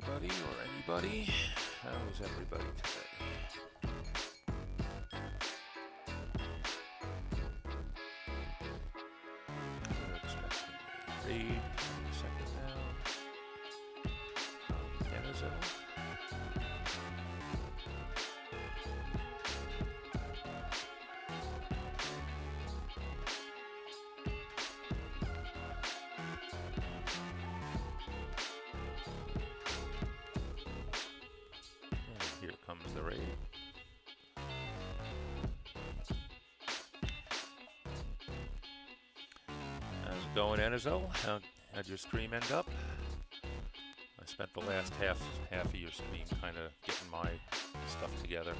everybody or anybody. How is everybody today? We're expecting a raid any second now. Denizen. And here comes the raid. How's it going, Enizo? How'd your stream end up? I spent the last half of your stream kind of getting my stuff together.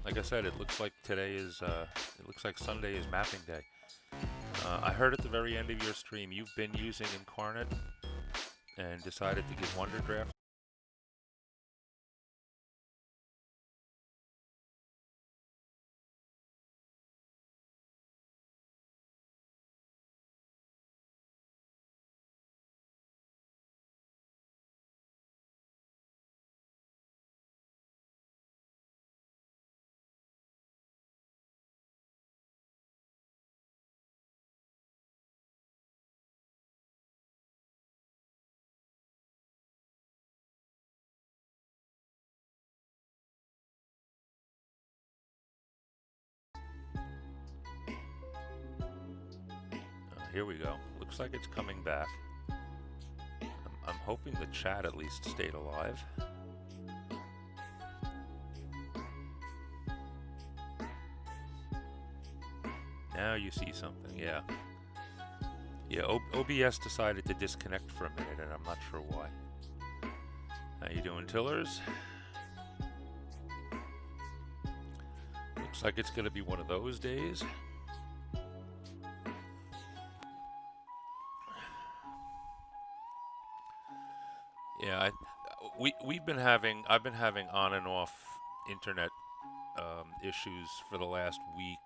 Like I said, it looks like today is it looks like Sunday is mapping day. I heard at the very end of your stream you've been using Incarnate and decided to give Wonder Draft. Here we go. Looks like it's coming back. I'm hoping the chat at least stayed alive. Now you see something, yeah. Yeah, OBS decided to disconnect for a minute, and I'm not sure why. How you doing, Tillers? Looks like it's going to be one of those days. Yeah, I've been having on and off internet issues for the last week.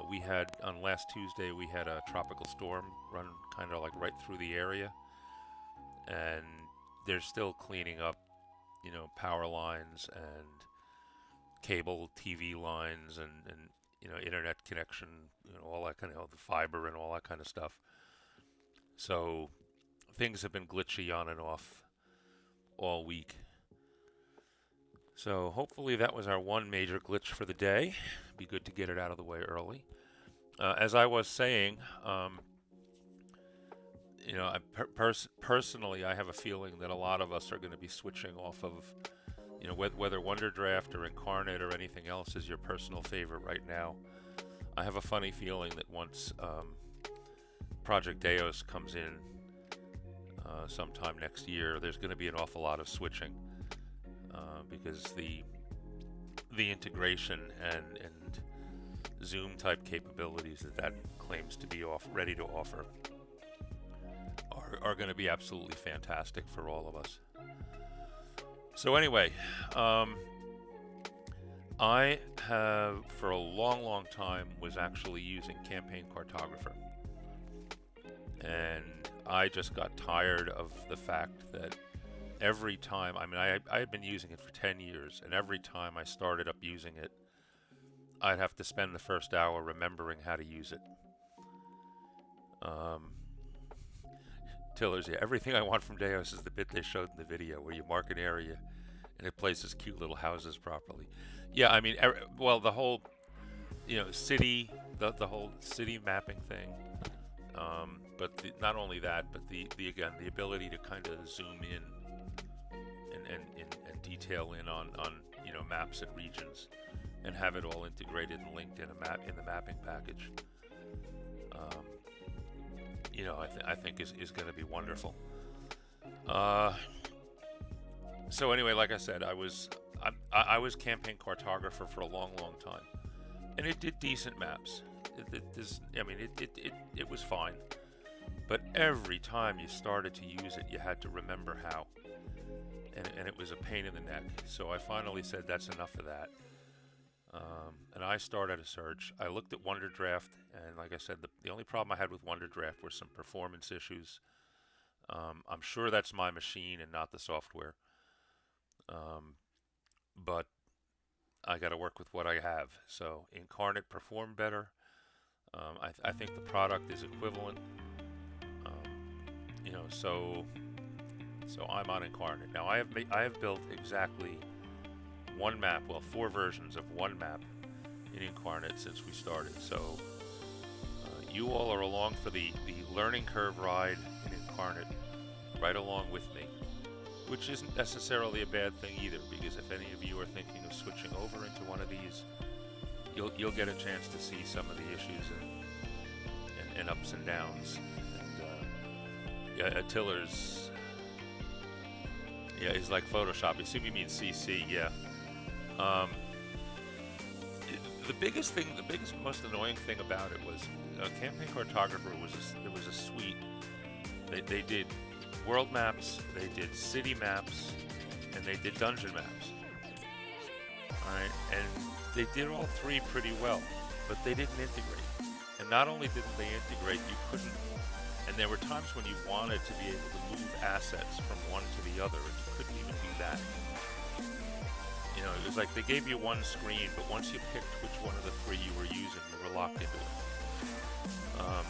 We had on last Tuesday we had a tropical storm run kind of like right through the area, and they're still cleaning up, power lines and cable TV lines and internet connection, all that kind of the fiber and all that kind of stuff. So things have been glitchy on and off all week. So hopefully that was our one major glitch for the day. Be good to get it out of the way early. As I was saying, personally, I have a feeling that a lot of us are going to be switching off of, whether Wonder Draft or Incarnate or anything else is your personal favorite right now. I have a funny feeling that once Project Deus comes in sometime next year, there's going to be an awful lot of switching because the integration and Zoom type capabilities that claims to be ready to offer are going to be absolutely fantastic for all of us. So anyway, I have for a long time was actually using Campaign Cartographer, and I just got tired of the fact that every time, I had been using it for 10 years, and every time I started up using it, I'd have to spend the first hour remembering how to use it. Tillers, yeah, everything I want from Deus is the bit they showed in the video where you mark an area and it places cute little houses properly. Yeah, the whole, city, the whole city mapping thing. But not only that, but the ability to kind of zoom in and detail in on maps and regions, and have it all integrated and linked in the mapping package. I think is going to be wonderful. So anyway, like I said, I was Campaign Cartographer for a long time, and it did decent maps. It was fine, but every time you started to use it, you had to remember how, and it was a pain in the neck. So I finally said that's enough of that. And I started a search. I looked at Wonder Draft, and like I said, the only problem I had with Wonder Draft were some performance issues. I'm sure that's my machine and not the software. Um, but I got to work with what I have. So Incarnate performed better. I think the product is equivalent. Um, so I'm on Incarnate now. I have built exactly one map, well, 4 versions of one map in Incarnate since we started. So you all are along for the learning curve ride in Incarnate, right along with me, which isn't necessarily a bad thing either, because if any of you are thinking of switching over into one of these, you'll get a chance to see some of the issues and ups and downs. And yeah, Attila's he's like Photoshop. I assume you mean CC, yeah. Um, the biggest, most annoying thing about it was Campaign Cartographer was a suite. They did world maps, they did city maps, and they did dungeon maps. Alright, and they did all 3 pretty well, but they didn't integrate. And not only didn't they integrate, you couldn't. And there were times when you wanted to be able to move assets from one to the other, and you couldn't even do that. You know, it was like they gave you one screen, but once you picked which one of the 3 you were using, you were locked into it.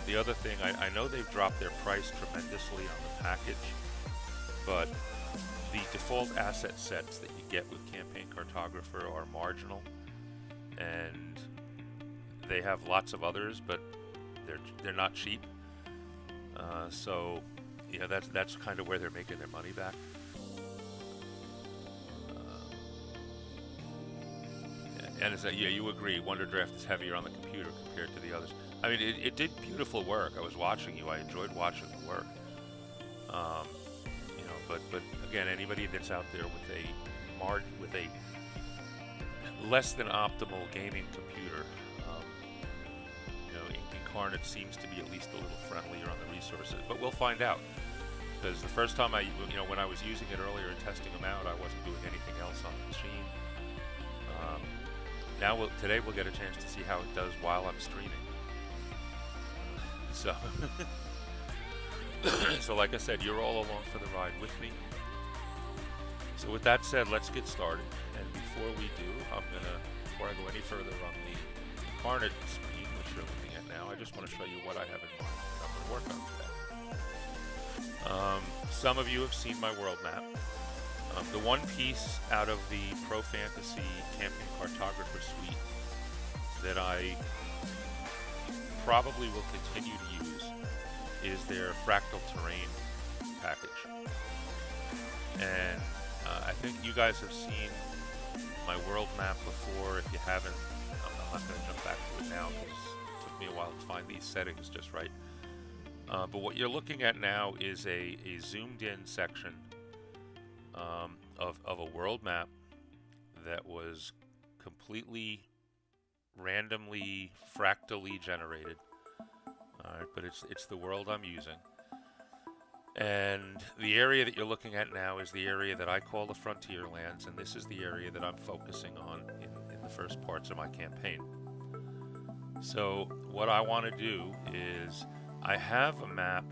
The other thing, I know they've dropped their price tremendously on the package, but the default asset sets that you get with Campaign Cartographer are marginal, and they have lots of others, but they're not cheap. So yeah, that's kind of where they're making their money back. And is that, yeah, you agree, Wonder Draft is heavier on the computer compared to the others. I mean, it did beautiful work. I was watching you. I enjoyed watching the work. But again, anybody that's out there with a less than optimal gaming computer, Incarnate seems to be at least a little friendlier on the resources. But we'll find out, because the first time when I was using it earlier and testing them out, I wasn't doing anything else on the machine. Today we'll get a chance to see how it does while I'm streaming. So, so like I said, you're all along for the ride with me. So with that said, let's get started. And before we do, before I go any further on the Incarnate screen, which you're looking at now, I just want to show you what I have in mind that I'm going to work on today. Some of you have seen my world map. The one piece out of the Pro Fantasy Campaign Cartographer suite that I probably will continue to use is their Fractal Terrain package. And I think you guys have seen my world map before. If you haven't, I'm not going to jump back to it now because it took me a while to find these settings just right. But what you're looking at now is a zoomed in section of a world map that was completely randomly fractally generated. Alright, but it's the world I'm using. And the area that you're looking at now is the area that I call the Frontier Lands, and this is the area that I'm focusing on in the first parts of my campaign. So what I want to do is, I have a map.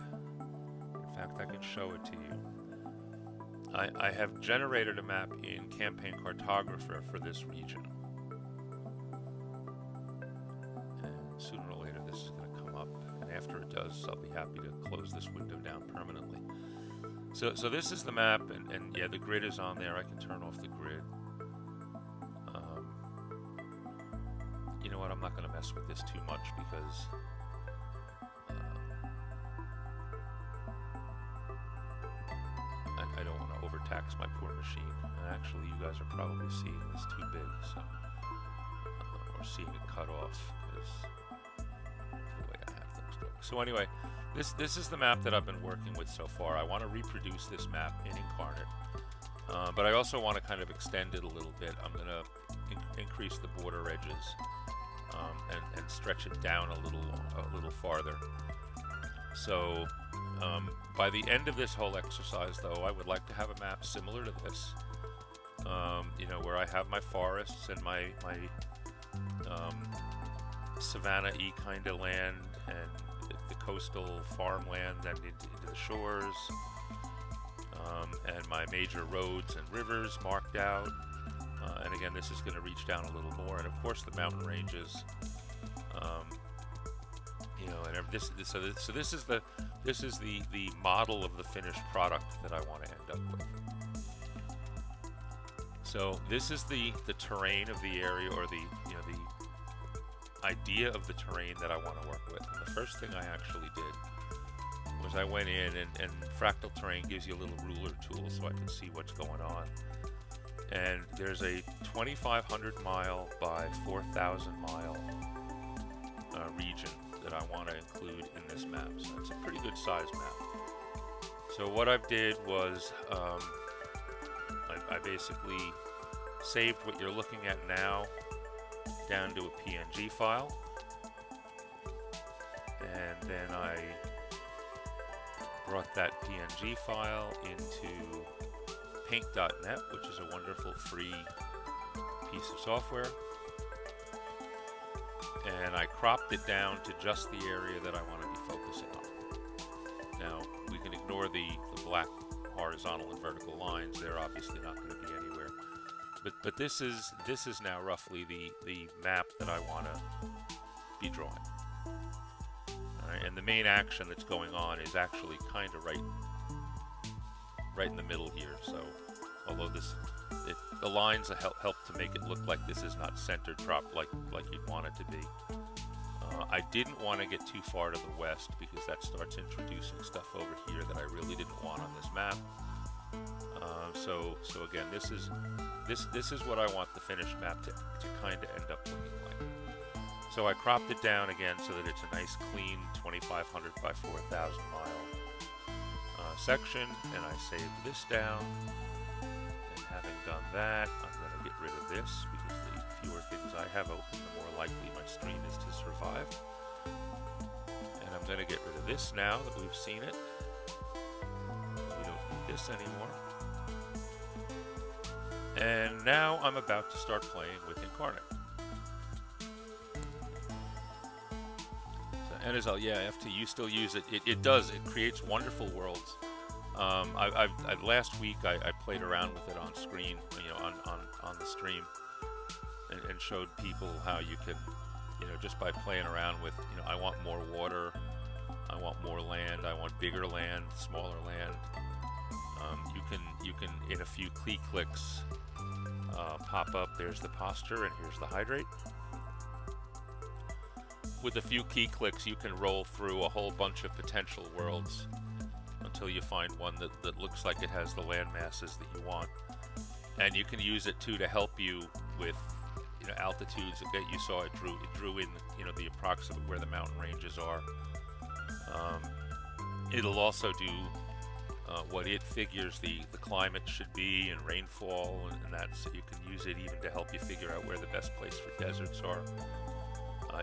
In fact, I can show it to you. I have generated a map in Campaign Cartographer for this region. And sooner or later this is going to come up, and after it does, I'll be happy to close this window down permanently. So this is the map, and yeah, the grid is on there. I can turn off the grid. You know what, I'm not going to mess with this too much because I don't want to overtax my poor machine. And actually, you guys are probably seeing this too big, so or seeing it cut off because the way I have things going. So anyway, this is the map that I've been working with so far. I want to reproduce this map in Incarnate, but I also want to kind of extend it a little bit. I'm going to increase the border edges and stretch it down a little farther. So by the end of this whole exercise, though, I would like to have a map similar to this, where I have my forests and my savanna-y kind of land and the coastal farmland and into the shores, and my major roads and rivers marked out. And again, this is going to reach down a little more, and of course the mountain ranges. Um, and so this is the model of the finished product that I want to end up with. So this is the terrain of the area, or the idea of the terrain that I want to work with. And the first thing I actually did was I went in, and Fractal Terrain gives you a little ruler tool so I can see what's going on. And there's a 2,500 mile by 4,000 mile region that I want to include in this map. So it's a pretty good size map. So what I did was I basically saved what you're looking at now down to a PNG file, and then I brought that PNG file into paint.net, which is a wonderful free piece of software, and I cropped it down to just the area that I want to be focusing on. Now we can ignore the black horizontal and vertical lines. They're obviously not going to be anywhere, but this is now roughly the map that I want to be drawing. All right, and the main action that's going on is actually kind of right in the middle here. So although the lines help to make it look like this is not centered like you'd want it to be. I didn't want to get too far to the west because that starts introducing stuff over here that I really didn't want on this map. So again, this is what I want the finished map to kind of end up looking like. So I cropped it down again so that it's a nice clean 2,500 by 4,000 mile section, and I saved this down. And having done that, I'm going to get rid of this because the fewer things I have open, the more likely my stream is to survive. And I'm going to get rid of this now that we've seen it. We don't need this anymore. And now I'm about to start playing with Incarnate. So, and as FT, you still use it. It does. It creates wonderful worlds. Last week I played around with it on screen, on the stream, and showed people how you can, just by playing around with, I want more water, I want more land, I want bigger land, smaller land. You can in a few key clicks pop up. There's the posture, and here's the hydrate. With a few key clicks, you can roll through a whole bunch of potential worlds until you find one that looks like it has the land masses that you want. And you can use it too to help you with altitudes. Again, you saw it drew in the approximate where the mountain ranges are. It'll also do what it figures the climate should be, and rainfall, and that, so you can use it even to help you figure out where the best place for deserts are.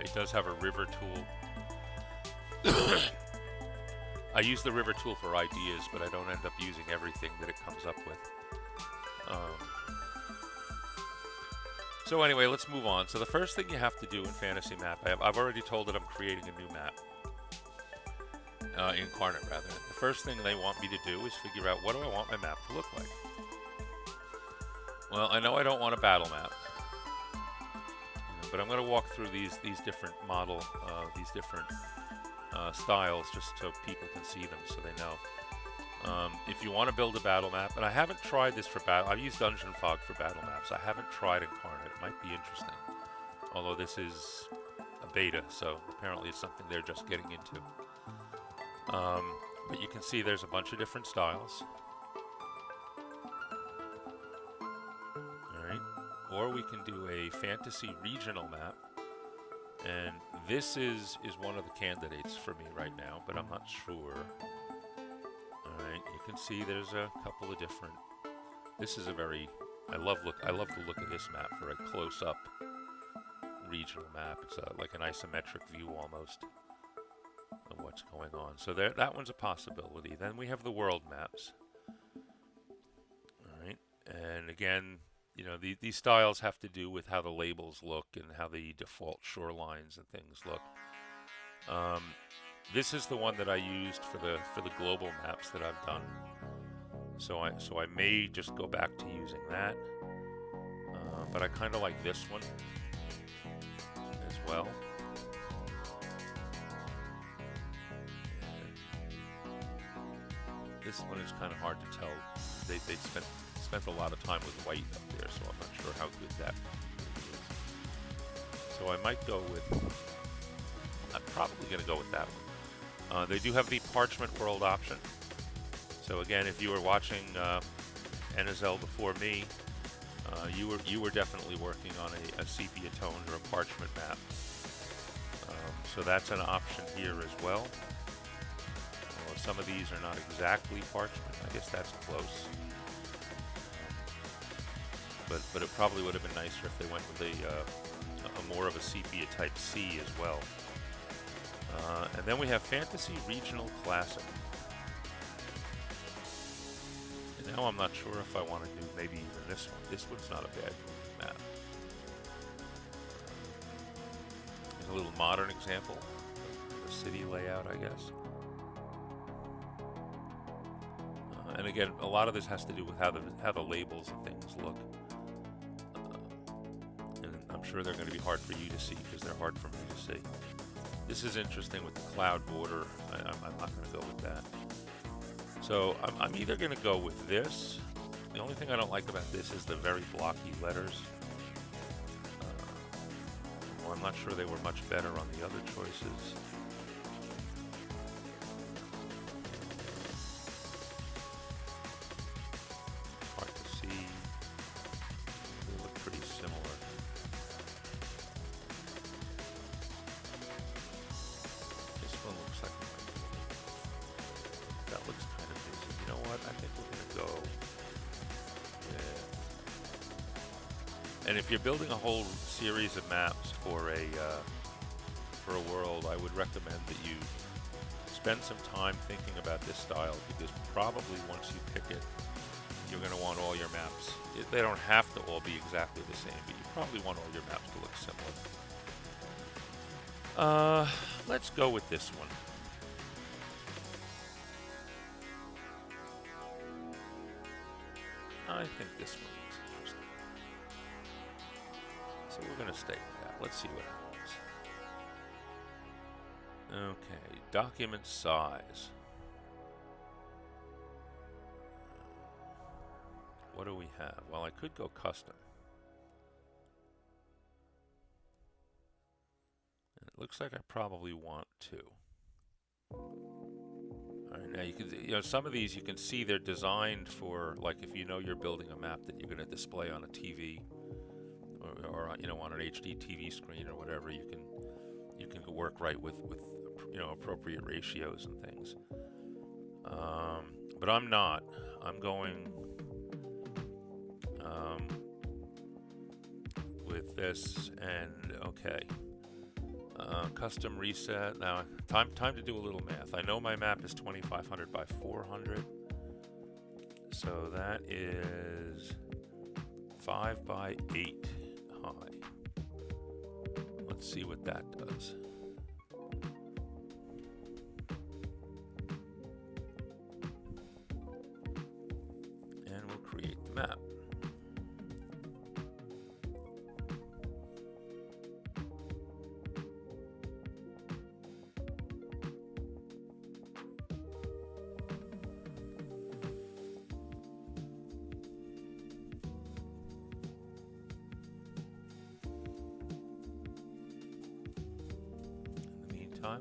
It does have a river tool. I use the river tool for ideas, but I don't end up using everything that it comes up with. So anyway, let's move on. So the first thing you have to do in Fantasy Map, I've already told it I'm creating a new map. Incarnate, rather. The first thing they want me to do is figure out, what do I want my map to look like? Well, I know I don't want a battle map, but I'm going to walk through these different these different styles, just so people can see them, so they know. If you want to build a battle map, and I haven't tried this for battle, I've used Dungeon Fog for battle maps. I haven't tried Incarnate. It might be interesting, although this is a beta, so apparently it's something they're just getting into. But you can see there's a bunch of different styles. Alright. Or we can do a fantasy regional map. And this is one of the candidates for me right now, but I'm not sure. Alright, you can see there's a couple of different. This is a very I love the look of this map for a close-up regional map. It's like an isometric view almost of what's going on. So that one's a possibility. Then we have the world maps. All right, and again, these styles have to do with how the labels look and how the default shorelines and things look. This is the one that I used for the global maps that I've done. So I may just go back to using that. But I kind of like this one as well. This one is kind of hard to tell. They spent a lot of time with white up there, so I'm not sure how good that is. So I might go with. I'm probably going to go with that one. They do have the Parchment World option. So again, if you were watching Enazel before me, you were definitely working on a sepia toned or a parchment map. So that's an option here as well. Although some of these are not exactly parchment. I guess that's close. But it probably would have been nicer if they went with a more of a sepia type C as well. And then we have Fantasy Regional Classic. And now I'm not sure if I want to do maybe even this one. This one's not a bad map. Here's a little modern example of the city layout, I guess. And again, a lot of this has to do with how the labels and things look. And I'm sure they're going to be hard for you to see because they're hard for me to see. This is interesting with the cloud border. I'm not going to go with that. So I'm either going to go with this. The only thing I don't like about this is the very blocky letters. Well, I'm not sure they were much better on the other choices. Hard to see. They look pretty similar. That looks kind of busy. You know what? I think we're going to go with... And if you're building a whole series of maps for a world, I would recommend that you spend some time thinking about this style, because probably once you pick it, you're going to want all your maps. They don't have to all be exactly the same, but you probably want all your maps to look similar. Let's go with this one. I think this one looks interesting. So we're going to stay with that. Let's see what happens. Okay, document size. What do we have? Well, I could go custom. And it looks like I probably want to. Alright, now you can, some of these you can see they're designed for, like, if you know you're building a map that you're going to display on a TV or on an HD TV screen or whatever, you can work right with appropriate ratios and things. But I'm not. I'm going with this, and okay. Custom reset. Now, time to do a little math. I know my map is 2500 by 400, so that is 5 by 8 high. Let's see what that does. And we'll create the map.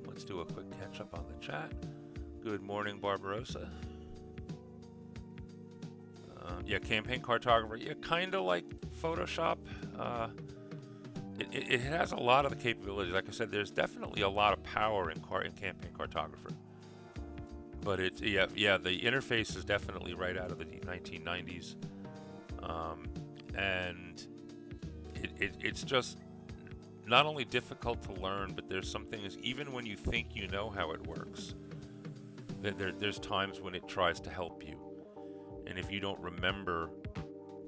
Let's do a quick catch up on the chat. Good morning, Barbarossa. Yeah, campaign cartographer. Yeah, kind of like Photoshop. It has a lot of the capabilities. Like I said, there's definitely a lot of power in campaign cartographer. But the interface is definitely right out of the 1990s, and it's just not only difficult to learn, but there's some things, even when you think you know how it works, there's times when it tries to help you. And if you don't remember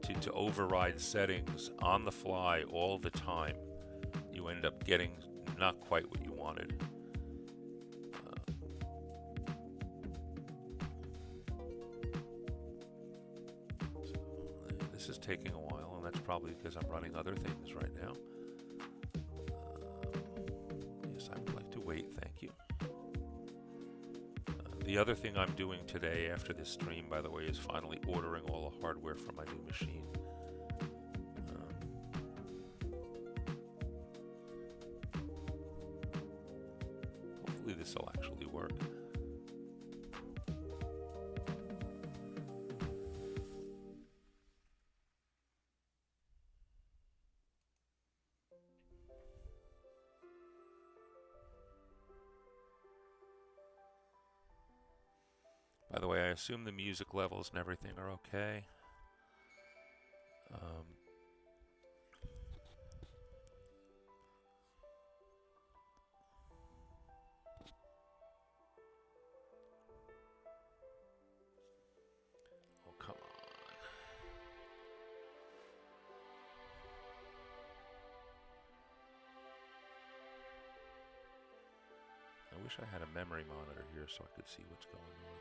to override settings on the fly all the time, you end up getting not quite what you wanted. taking a while, and that's probably because I'm running other things right now. Yes, I would like to wait, thank you. The other thing I'm doing today after this stream, by the way, is finally ordering all the hardware for my new machine. Hopefully this will actually work. By the way, I assume the music levels and everything are okay. Oh, come on. I wish I had a memory monitor here so I could see what's going on.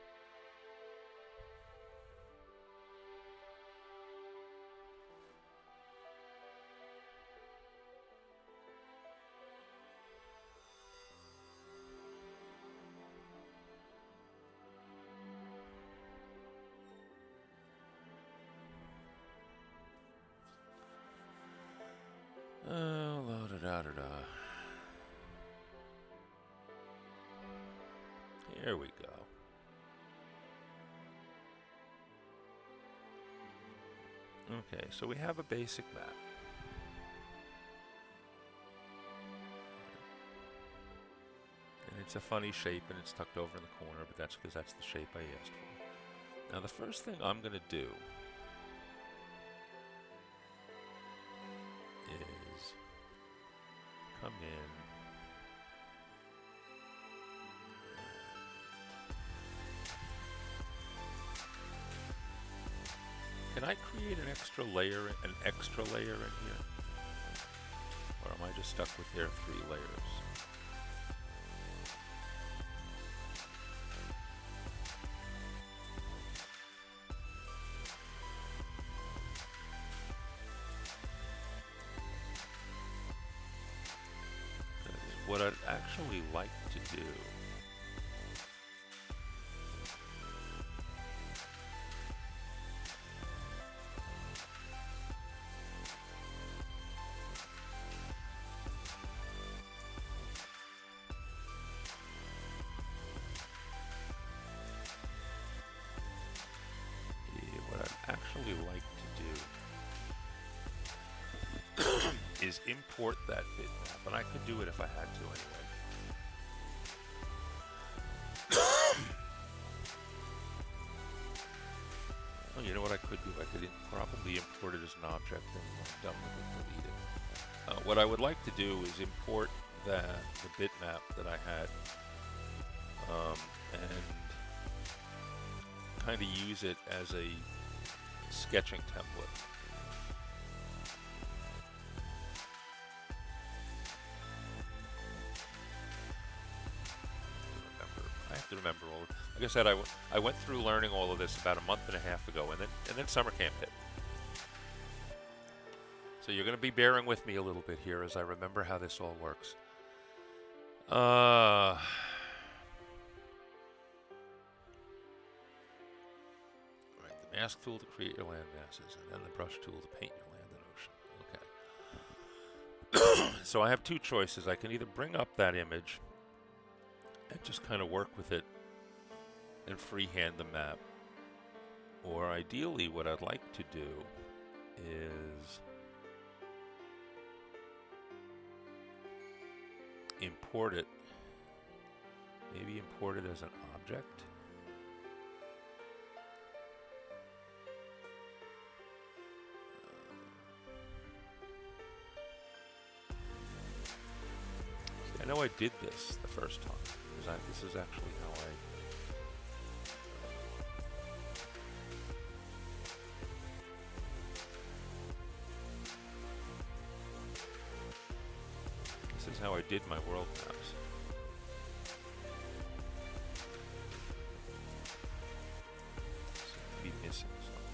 Oh, la-da-da-da-da. Here we go. Okay, so we have a basic map. And it's a funny shape and it's tucked over in the corner, but that's because that's the shape I asked for. Now the first thing I'm going to do is come in. Can I create an extra layer in here? Or am I just stuck with their 3 layers? Because what I'd actually like to do is import that bitmap, and I could do it if I had to anyway. Well, you know what I could do? I could probably import it as an object and when I'm done with it, delete it. What I would like to do is import the bitmap that I had and kind of use it as a sketching template. Remember all. Like I said, I went through learning all of this about a month and a half ago, and then summer camp hit. So you're going to be bearing with me a little bit here as I remember how this all works. Right, the mask tool to create your land masses, and then the brush tool to paint your land and ocean. Okay. So I have 2 choices. I can either bring up that image and just kind of work with it and freehand the map. Or ideally what I'd like to do is import it. Maybe import it as an object. See, I know I did this the first time. This is actually how I did my world maps. Seem to be missing something.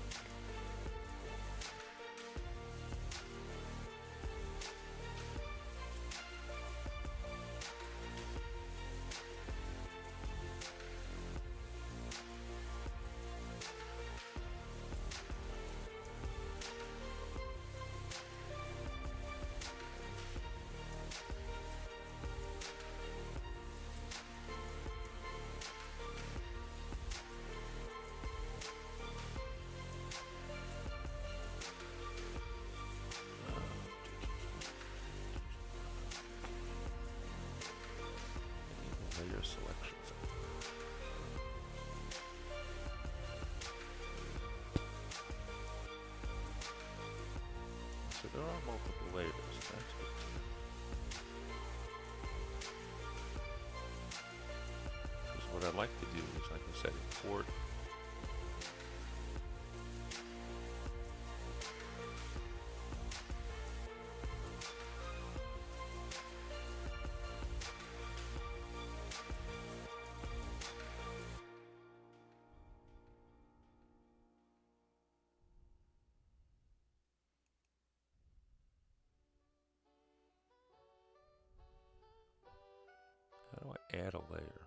I'd like to do is, like I said, import. How do I add a layer?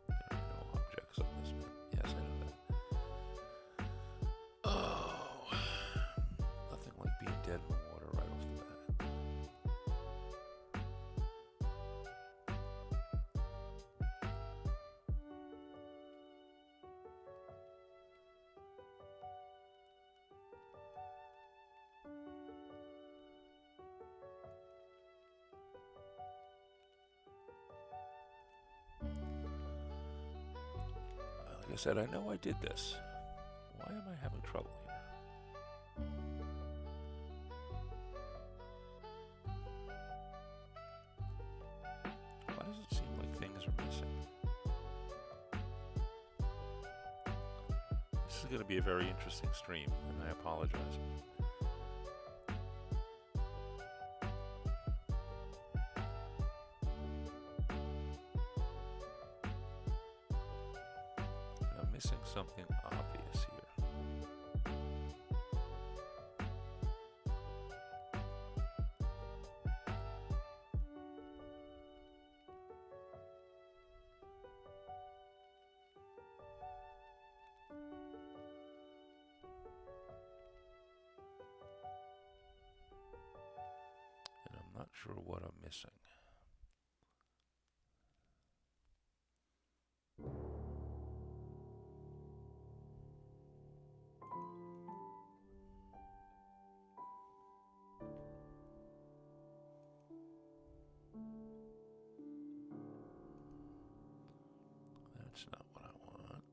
There are no objects on this map. Yes, I know that. Oh, nothing like being dead in the water right off the bat. Like I said, I know I did this. Why am I having trouble here? Why does it seem like things are missing? This is going to be a very interesting stream, and I apologize. I'm missing something obvious here. And I'm not sure what I'm missing. That's not what I want.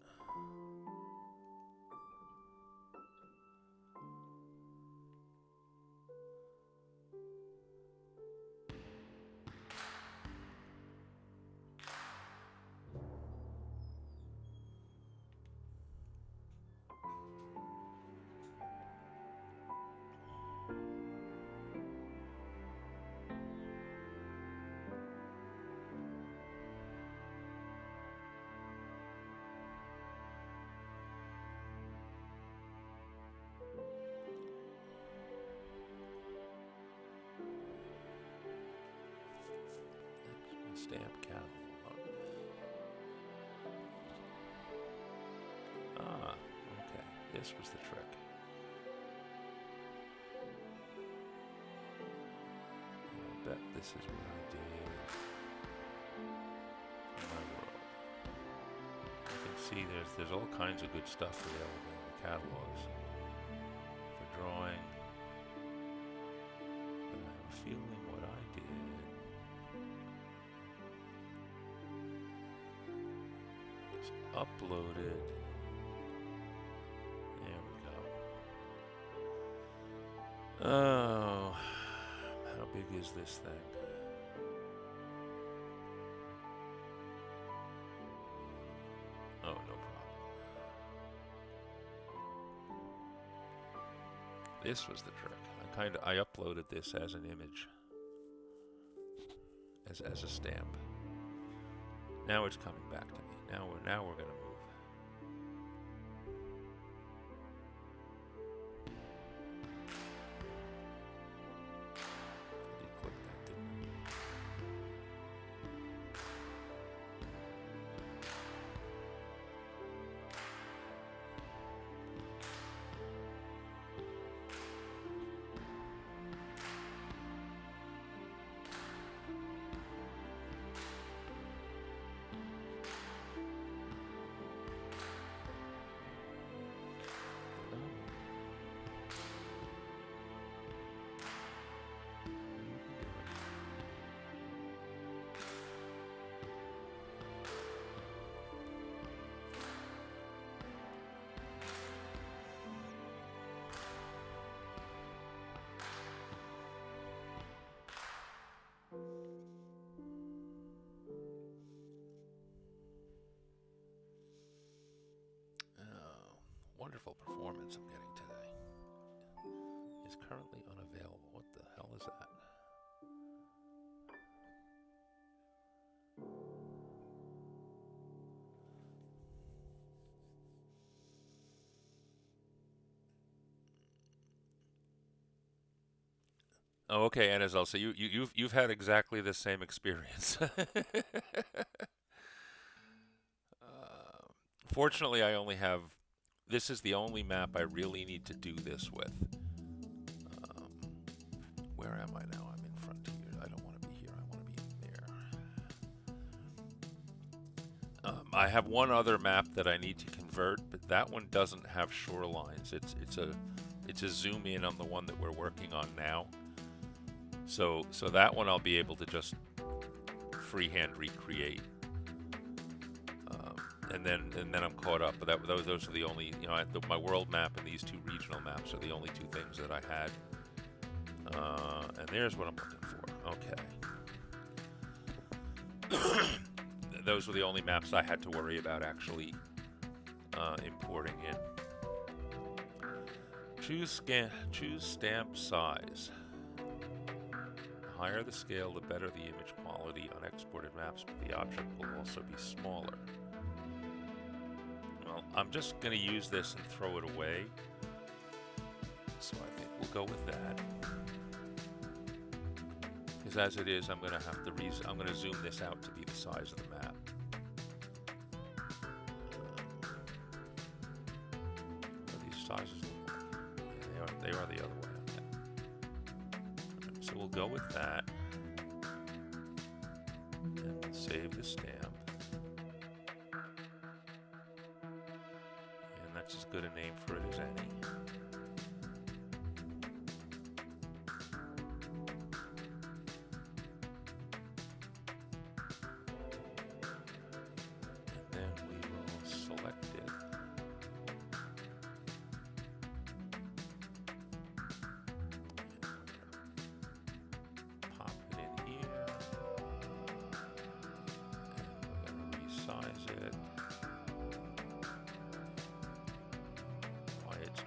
Stamp catalog. Ah, okay. This was the trick. I bet this is what I did in my world. You can see there's all kinds of good stuff available in the catalogs for drawing. But I have a feeling what I did was uploaded. There we go. Oh, how big is this thing? Oh, no problem. This was the trick. I uploaded this as an image, as a stamp. Now it's coming back to me. Now we're gonna move. I did click that, didn't I? wonderful performance I'm getting today. Is currently unavailable. What the hell is that? Oh, okay, Anazel. So you've had exactly the same experience. Fortunately, I only have. This is the only map I really need to do this with. Um, where am I now? I'm in Frontier. I don't want to be here. I want to be in there. I have one other map that I need to convert, but that one doesn't have shorelines. It's a zoom in on the one that we're working on now. So that one I'll be able to just freehand recreate. And then I'm caught up. But those are the only, my world map and these two regional maps are the only two things that I had. And there's what I'm looking for. Okay. Those were the only maps I had to worry about actually importing in. Choose stamp size. The higher the scale, the better the image quality on exported maps, but the object will also be smaller. Well, I'm just going to use this and throw it away. So I think we'll go with that. Because as it is, I'm going to have to I'm going to zoom this out to be the size of the map. What do these sizes look like? Yeah, they are the other way. Okay. Right, so we'll go with that. And we'll save the stamp. And that's as good a name for it as any.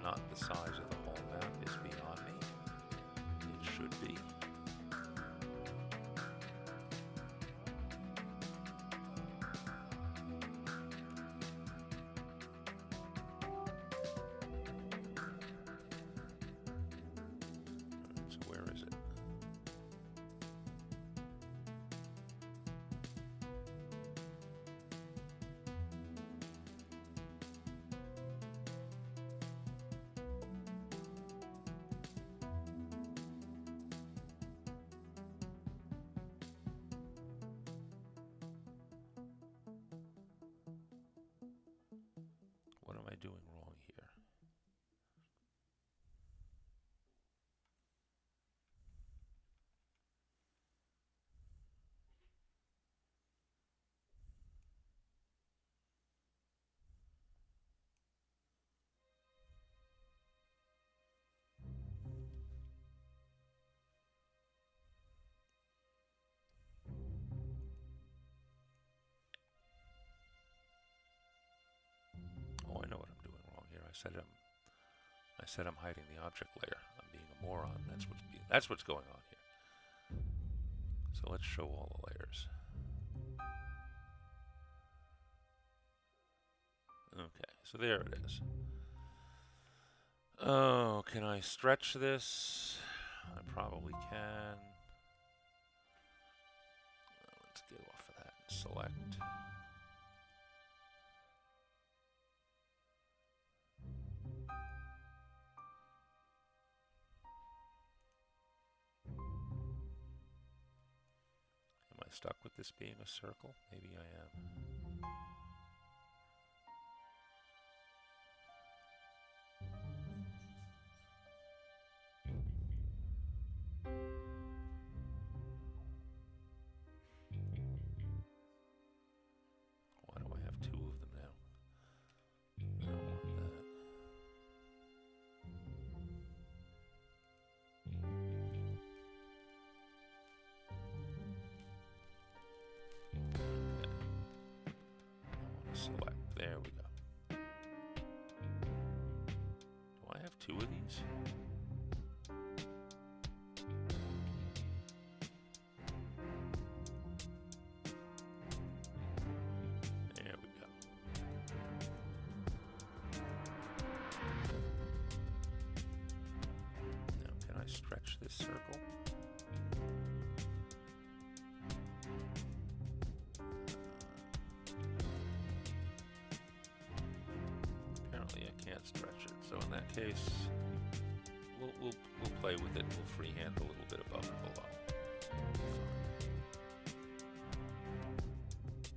Not the size of the whole map is beyond me. It should be. So where is it? What am I doing wrong here? Oh, I know what I'm doing wrong here. I said I'm hiding the object layer. I'm being a moron. That's what's going on here. So let's show all the layers. Okay, so there it is. Oh, can I stretch this? I probably can. Let's get off of that and select. Am I stuck with this being a circle? Maybe I am. Why do I have two of them now? I don't want that. Okay. I want to select. There we go. 2 of these. There we go. Now can I stretch this circle? Apparently I can't stretch it, so in that case we'll play with it. We'll freehand a little bit above and below.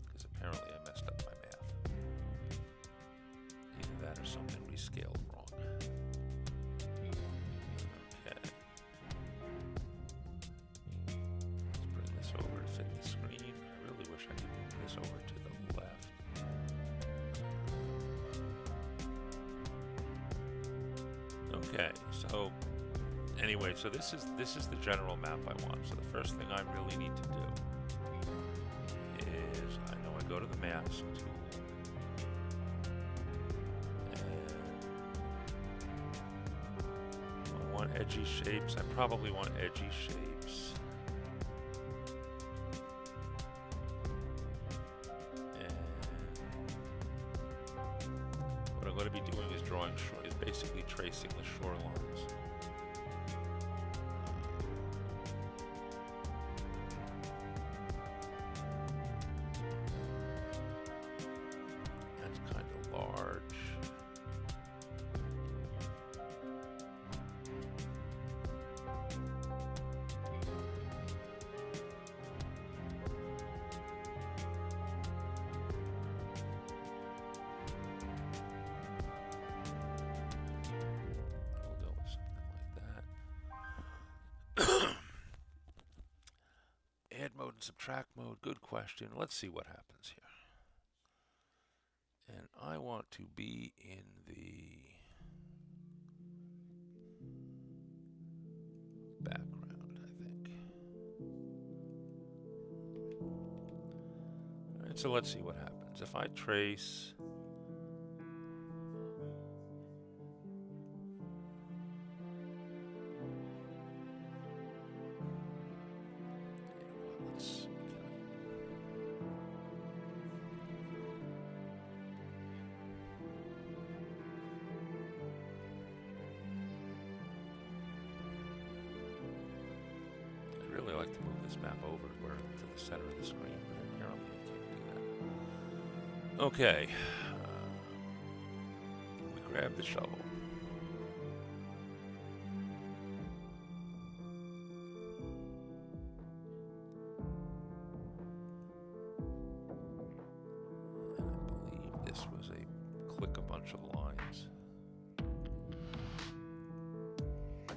Because apparently I messed up my math. Either that or something rescaled wrong. Okay. Let's bring this over to fit the screen. I really wish I could move this over to the left. Okay, so anyway, so this is the general map I want. So the first thing I really need to do is I go to the mask tool and I want edgy shapes. I probably want edgy shapes. And what I'm going to be doing is basically tracing the shorelines. That's kind of large. Add mode and subtract mode, good question. Let's see what happens here. And I want to be in the background, I think. Alright, so let's see what happens. If I trace really like to move this map over to the center of the screen, but apparently I can't do that. Okay. We grab the shovel. And I believe this was click a bunch of lines. I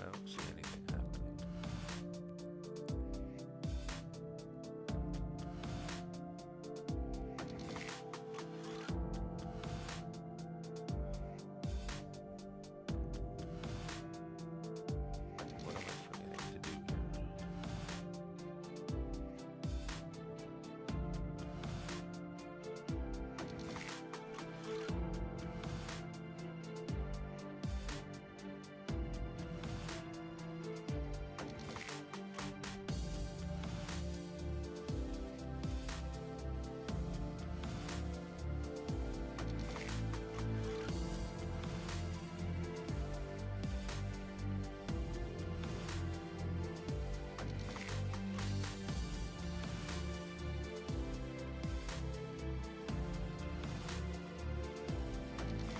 don't see anything happening. What am I forgetting to do here?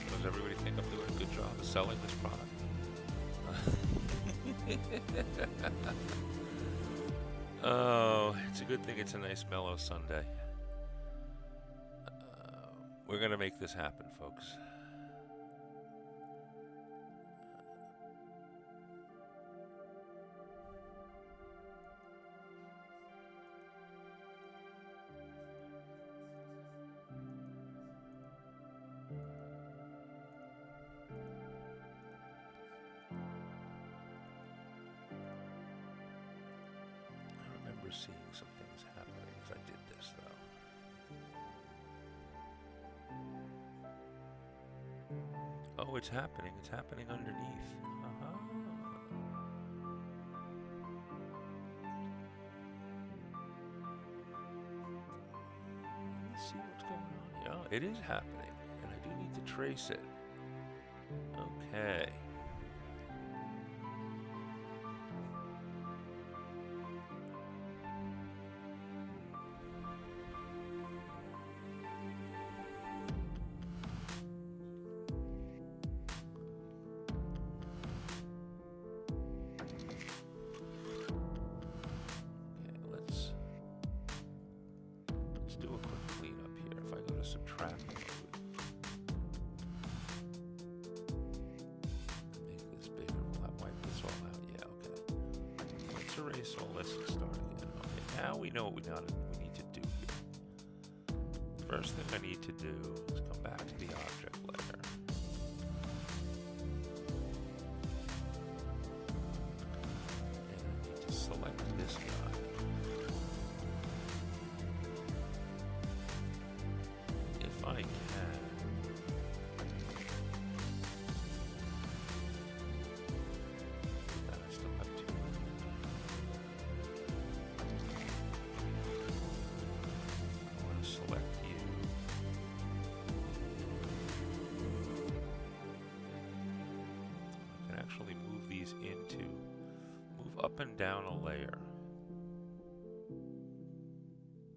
Does everybody think I'm doing a good job of selling this product? Oh, it's a good thing it's a nice mellow Sunday. We're gonna make this happen, folks. Seeing some things happening as I did this, though. Oh, it's happening. It's happening underneath. Uh-huh. Let's see what's going on. Yeah, it is happening. And I do need to trace it. Okay. Let's do a quick cleanup here. If I go to subtract mode, make this bigger. Will that wipe this all out? Yeah, okay. Let's erase all this and start again. Okay, now we know what we need to do here. First thing I need to do is come back to the object layer. And I need to select this guy. If I can. I still have two. I want to select you. I can actually move these move up and down a layer.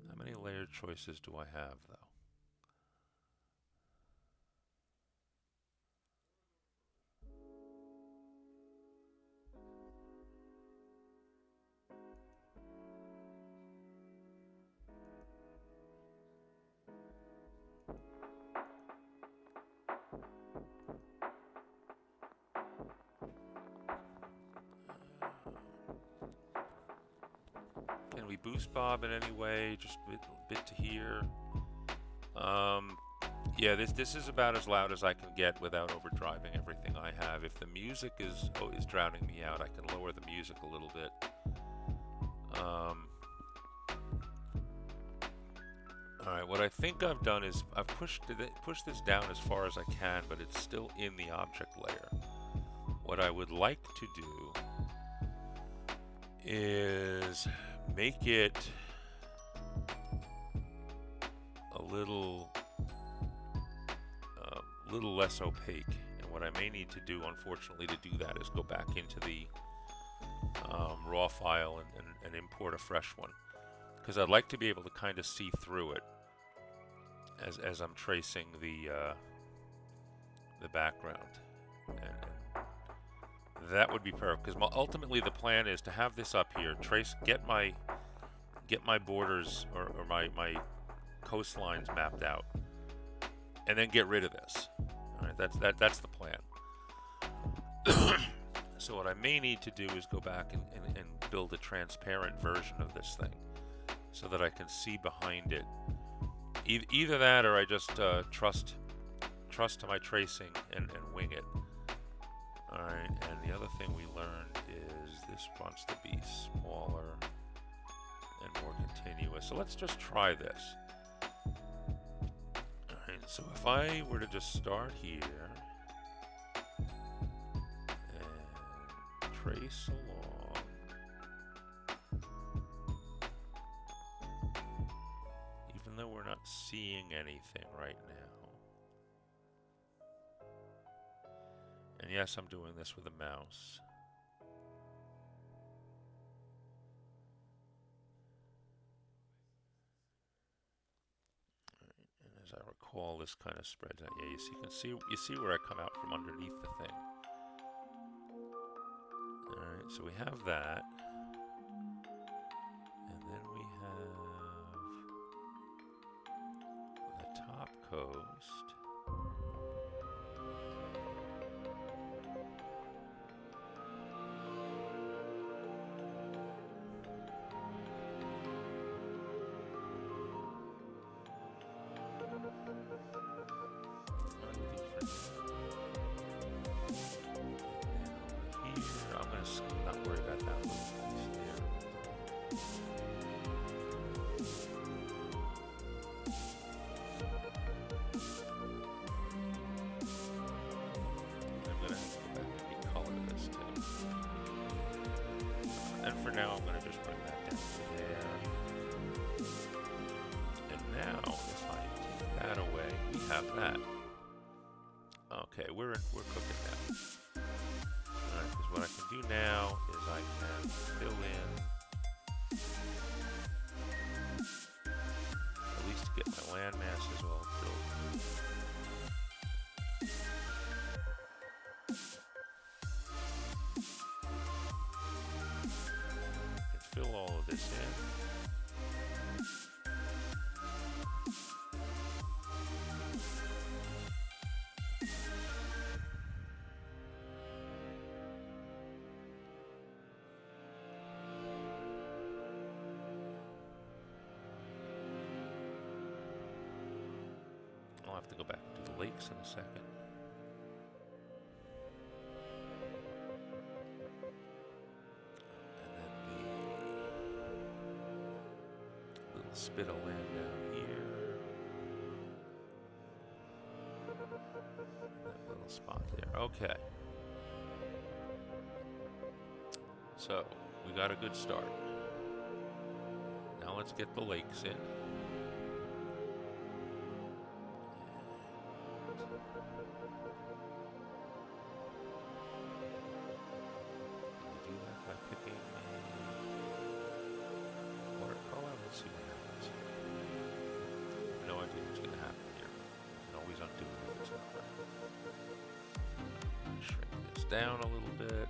How many layer choices do I have, though? Can we boost Bob in any way? Just a bit to here. Yeah, this is about as loud as I can get without overdriving everything I have. If the music is drowning me out, I can lower the music a little bit. All right, what I think I've done is I've pushed this down as far as I can, but it's still in the object layer. What I would like to do is make it a little less opaque. And what I may need to do, unfortunately, to do that is go back into the raw file and import a fresh one, because I'd like to be able to kind of see through it as I'm tracing the background, and that would be perfect. Because ultimately the plan is to have this up here, get my borders or my coastlines mapped out, and then get rid of this. All right, that's the plan. So what I may need to do is go back and build a transparent version of this thing, so that I can see behind it. Either that, or I just trust to my tracing and wing it. All right, and the other thing we learned is this wants to be smaller and more continuous. So let's just try this. All right, so if I were to just start here and trace along, even though we're not seeing anything right now. And yes, I'm doing this with a mouse. And as I recall, this kind of spreads out. Yeah, you see where I come out from underneath the thing. All right, so we have that, and then we have the top coast. Not worry about that little piece there. And for now, I'm going to just bring that down to there. And now, if I take that away, we have that. Okay, we're cooking now. Alright, because what I can do now is I can fill in, at least to get my land masses all filled. Fill all of this in. I'll have to go back to the lakes in a second. Spit of land down here. That little spot there. Okay. So, we got a good start. Now let's get the lakes in. Do that by picking a watercolor. Let's see what happens. No idea what's going to happen here. You can always undo it if it's not right. Shrink this down a little bit.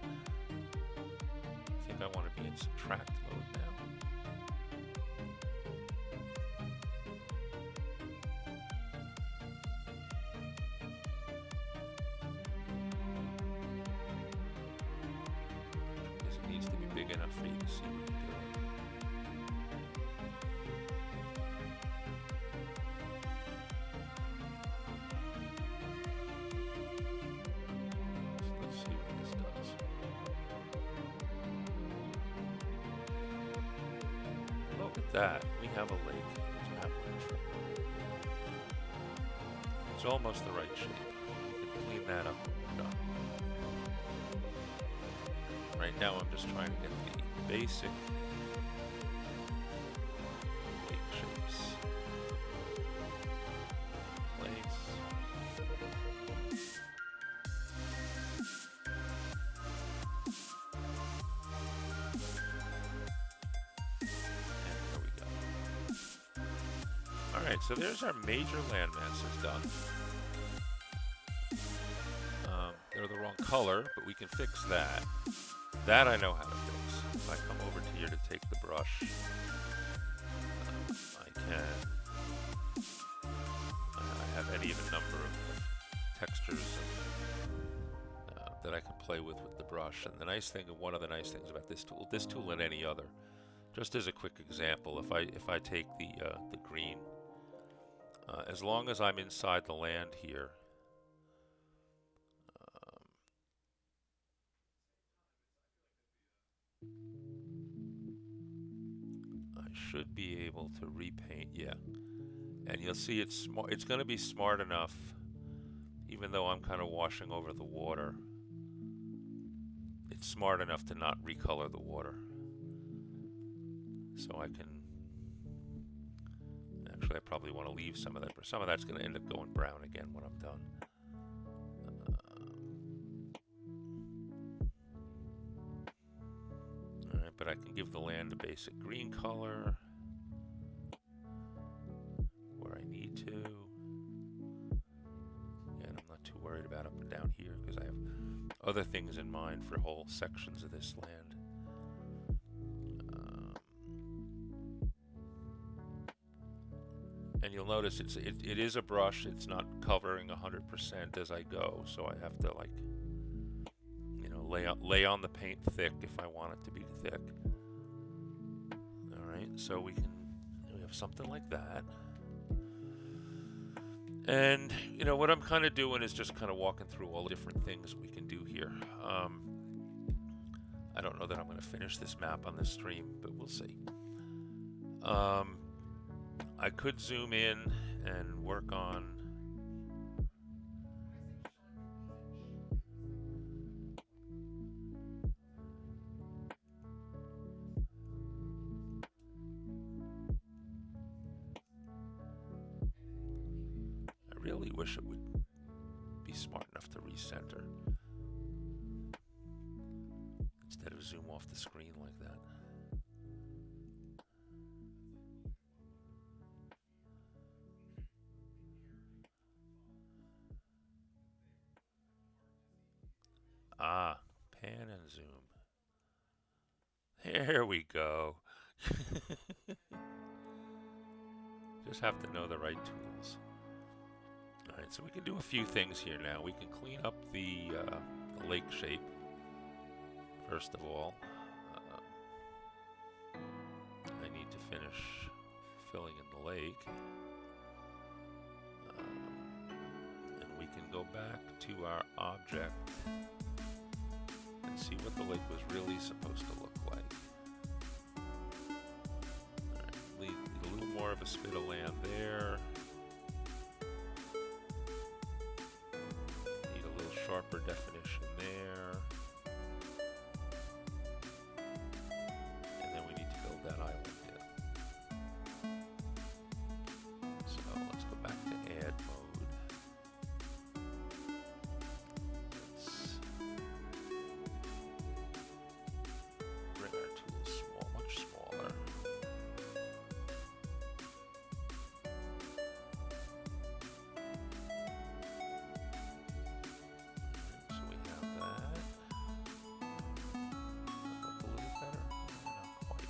I think I want to be in subtract mode now. Because it needs to be big enough for you to see what you're doing. That we have a lake. It's almost the right shape. We can clean that up when we're done. Right now I'm just trying to get the basic lake shapes in place. Alright, so there's our major land masses done. They're the wrong color, but we can fix that. That I know how to fix. If I come over to here to take the brush, I can. I have any of a number of textures that I can play with the brush. And the nice thing, one of the nice things about this tool and any other, just as a quick example, if I take the green. As long as I'm inside the land here, I should be able to repaint, yeah. And you'll see it's going to be smart enough, even though I'm kind of washing over the water, it's smart enough to not recolor the water. So I can... Actually, I probably want to leave some of that, but some of that's going to end up going brown again when I'm done. Alright, but I can give the land a basic green color where I need to. And I'm not too worried about up and down here because I have other things in mind for whole sections of this land. And you'll notice it is a brush. It's not covering 100% as I go, so I have to, like, you know, lay on the paint thick if I want it to be thick. All right, so we have something like that. And you know what I'm kind of doing is just kind of walking through all the different things we can do here. I don't know that I'm going to finish this map on this stream, but we'll see. I could zoom in and work on wish it would be smart enough to recenter instead of zoom off the screen like that. Ah, pan and zoom. There we go. Just have to know the right tools. Alright, so we can do a few things here now. We can clean up the lake shape, first of all. I need to finish filling in the lake. And we can go back to our object and see what the lake was really supposed to look like. Alright, leave a little more of a spit of land there. Need a little sharper definition there. And then we need to build that island in. So let's go back to add mode. Let's bring our tools much smaller. So we have that. Look a little better. Not quite.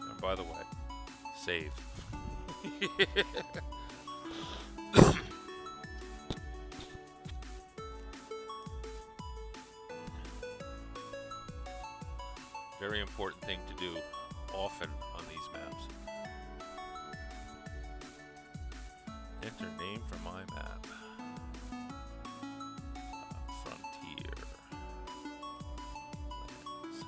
And by the way, save. Very important thing to do often on these maps. Enter name for my map. Frontier. Lands.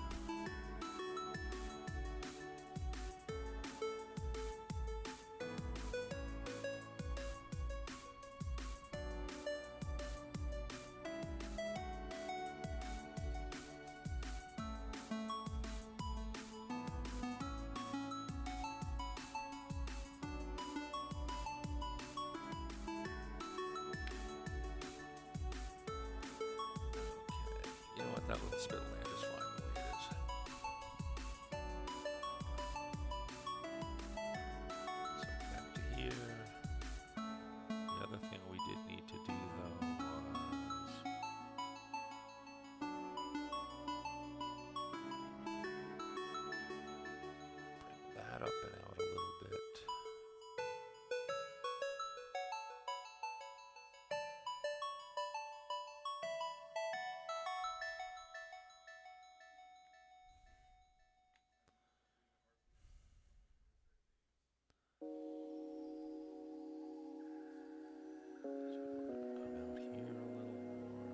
You know what? That little spit of land is fine the way it is. So back to here. The other thing we did need to do though was bring that up and out a little bit. So we're going to come out here a little more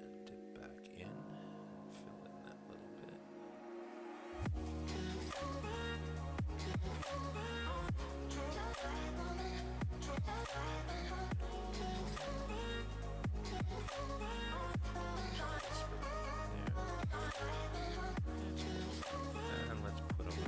and dip back in and fill in that little bit. There. And let's put a little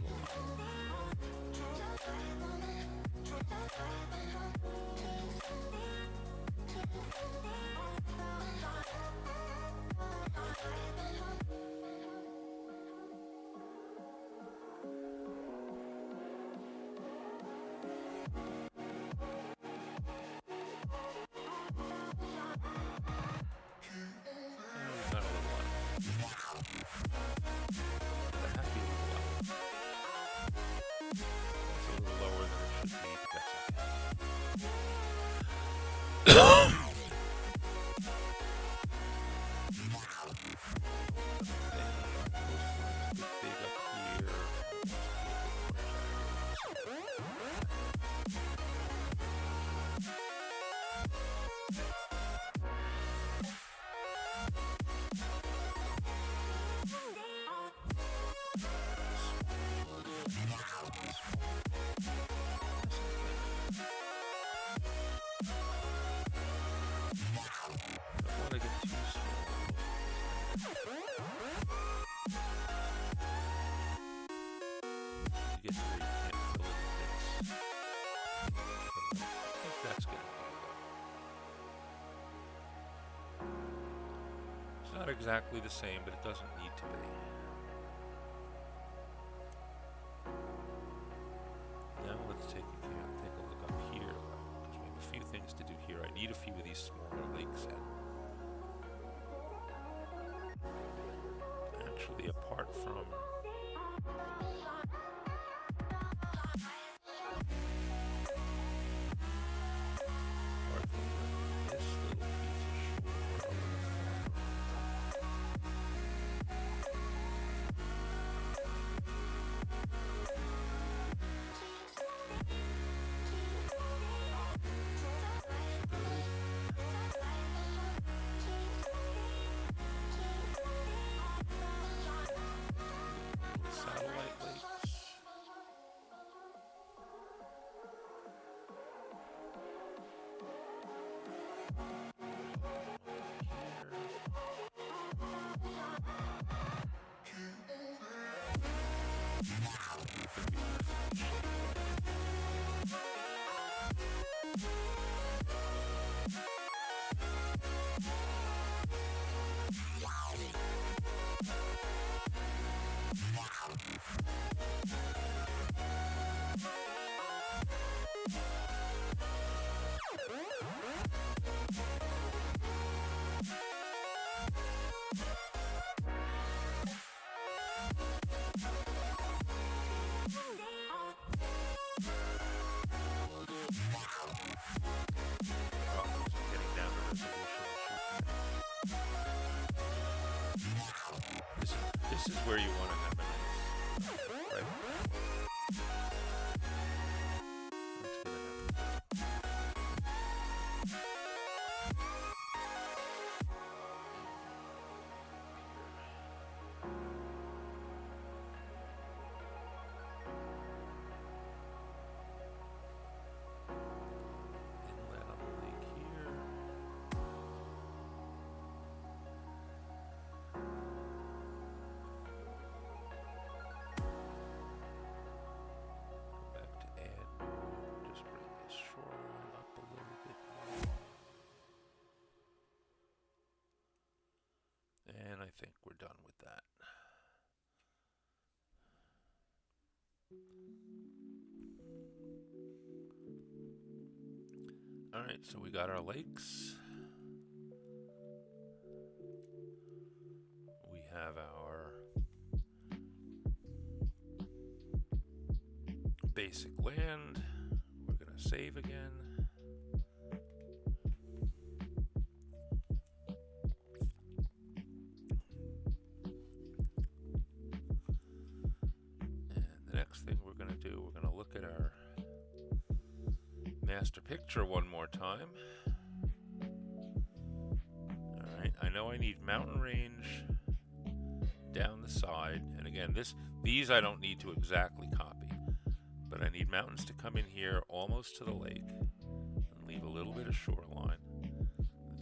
we've got a little island. The happy little island. It's a little lower than it should be, but that's okay. Big up here. not exactly the same, but it doesn't need to be. Now let's take a look up here, because we have a few things to do here. I need a few of these smaller lakes in. Actually, apart from this little piece of satellite lakes. This is where you want to have a nice, right? Let's get it up. Inlet on the lake here. Back to add node. Just bring this shoreline up a little bit more. And I think we're done with that. Alright, so we got our lakes. We have our basic land. We're going to save again. And the next thing we're going to do, we're going to look at our master picture one more time. Alright, I know I need mountain range down the side, and again, these I don't need to exactly copy, but I need mountains to come in here almost to the lake and leave a little bit of shoreline.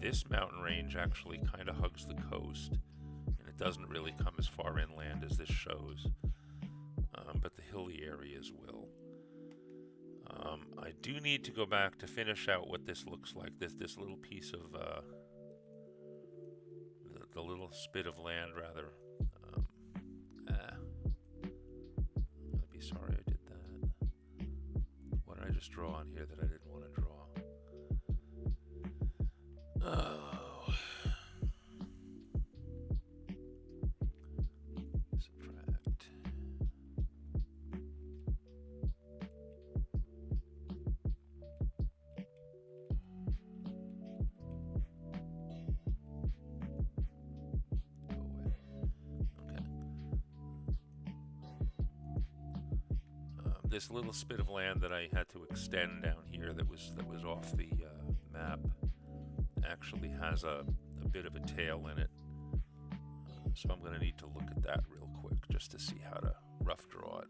This mountain range actually kind of hugs the coast, and it doesn't really come as far inland as this shows, but the hilly areas will. I do need to go back to finish out what this looks like. This little piece of the little spit of land, rather. I'd be sorry I did that. What did I just draw on here that I didn't want to draw? Oh. Subtract. Go away. Okay. This little spit of land that I had to extend down here that was off the map actually has a bit of a tail in it. So I'm going to need to look at that real quick just to see how to rough draw it.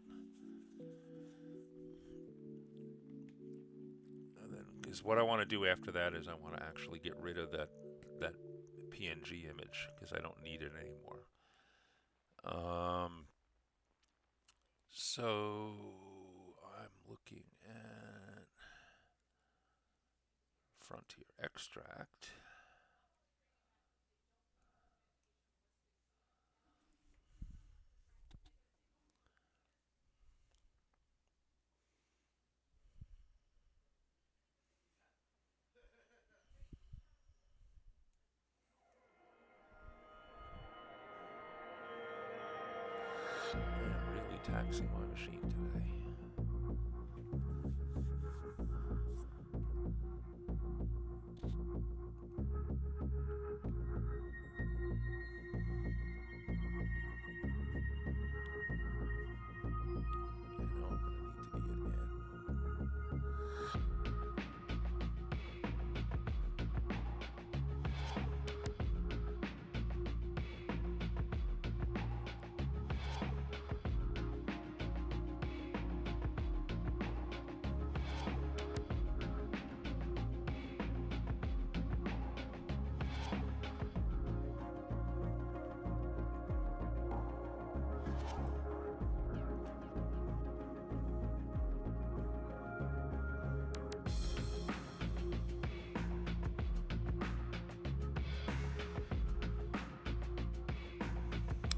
And then, because what I want to do after that is I want to actually get rid of that PNG image because I don't need it anymore. So I'm looking at Frontier Extract. fixing my machine today.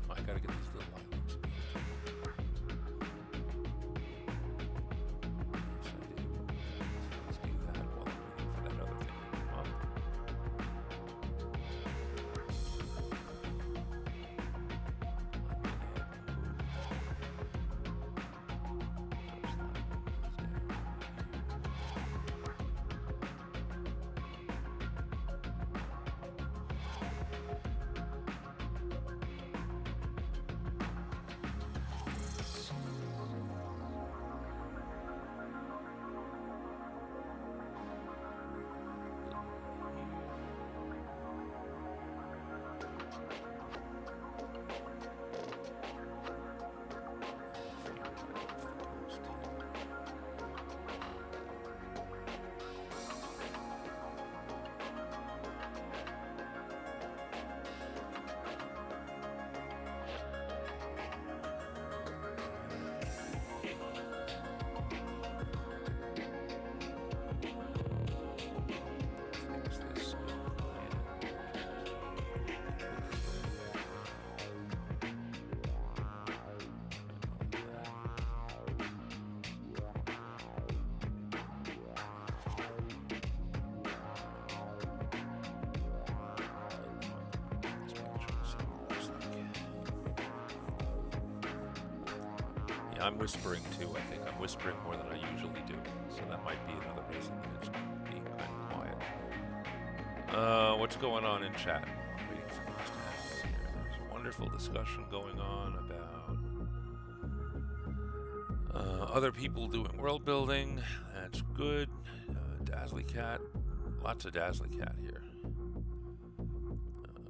I gotta get these little islands. Yes, I do. So let's do that while I'm waiting for that other thing to come up. I'm whispering too. I think I'm whispering more than I usually do, so that might be another reason that it's being kind of quiet. What's going on in chat? Waiting for those to happen here. There's a wonderful discussion going on about other people doing world building. That's good. Dazzly Cat, lots of Dazzly Cat here.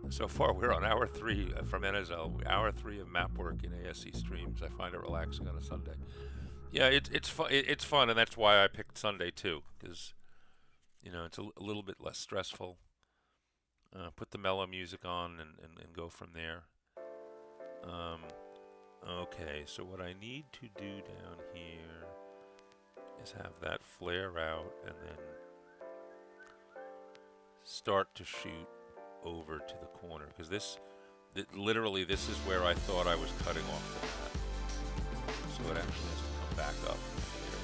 So far, we're on hour 3 from NSL, hour 3 of map work in ASC streams. I find it relaxing on a Sunday. Yeah, it's fun. It's fun, and that's why I picked Sunday too, because it's a little bit less stressful. Put the mellow music on and go from there. Okay, so what I need to do down here is have that flare out and then start to shoot over to the corner, because literally this is where I thought I was cutting off the mat, so it actually has to come back up and flare,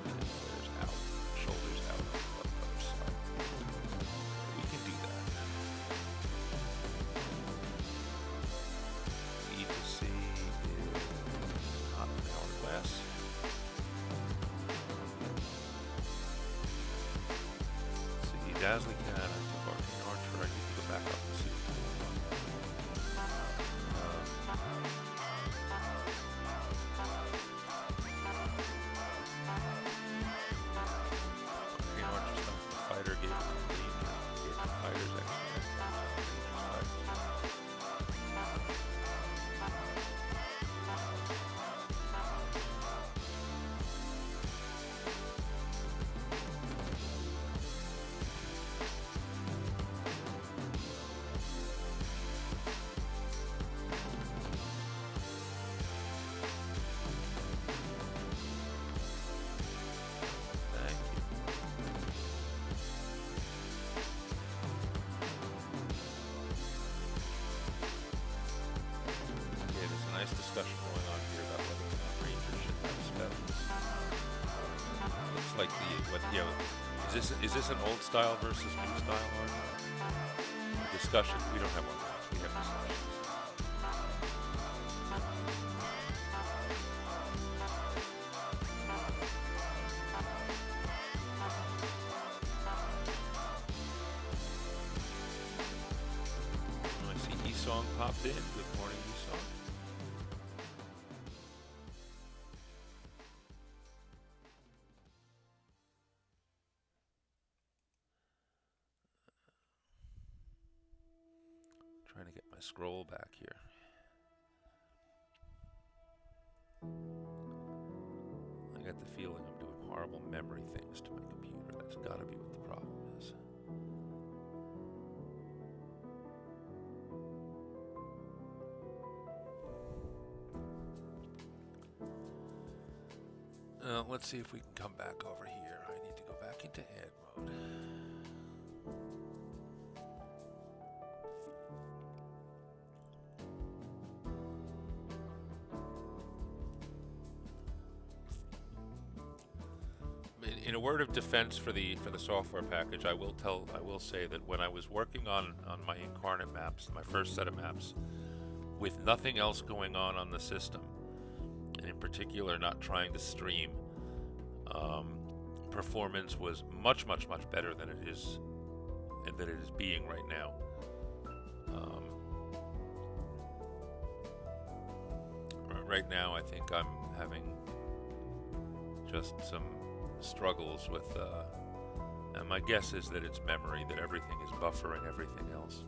and it flares out, shoulders out on the other side. We can do that. Need to see is not an hourglass. See, Dazzly Cat. I need to go back up and see what's going on. Green Archer stuff. The fighter gave it to me. Gave the fighters actually. Discussion going on here about whether or not Rangers should have spells. Looks like is this an old style versus new style argument? Discussion. We don't have one. We have discussions. Song popped in. Good morning, Song. Trying to get my scroll back here. I got the feeling I'm doing horrible memory things to my computer. That's got to be what the problem is. Let's see if we can come back over here. I need to go back into ad mode. In a word of defense for the software package, I will say that when I was working on my incarnate maps, my first set of maps, with nothing else going on the system, and in particular not trying to stream, performance was much better than it is being right now. Right now, I think I'm having just some struggles with, and my guess is that it's memory, that everything is buffering everything else.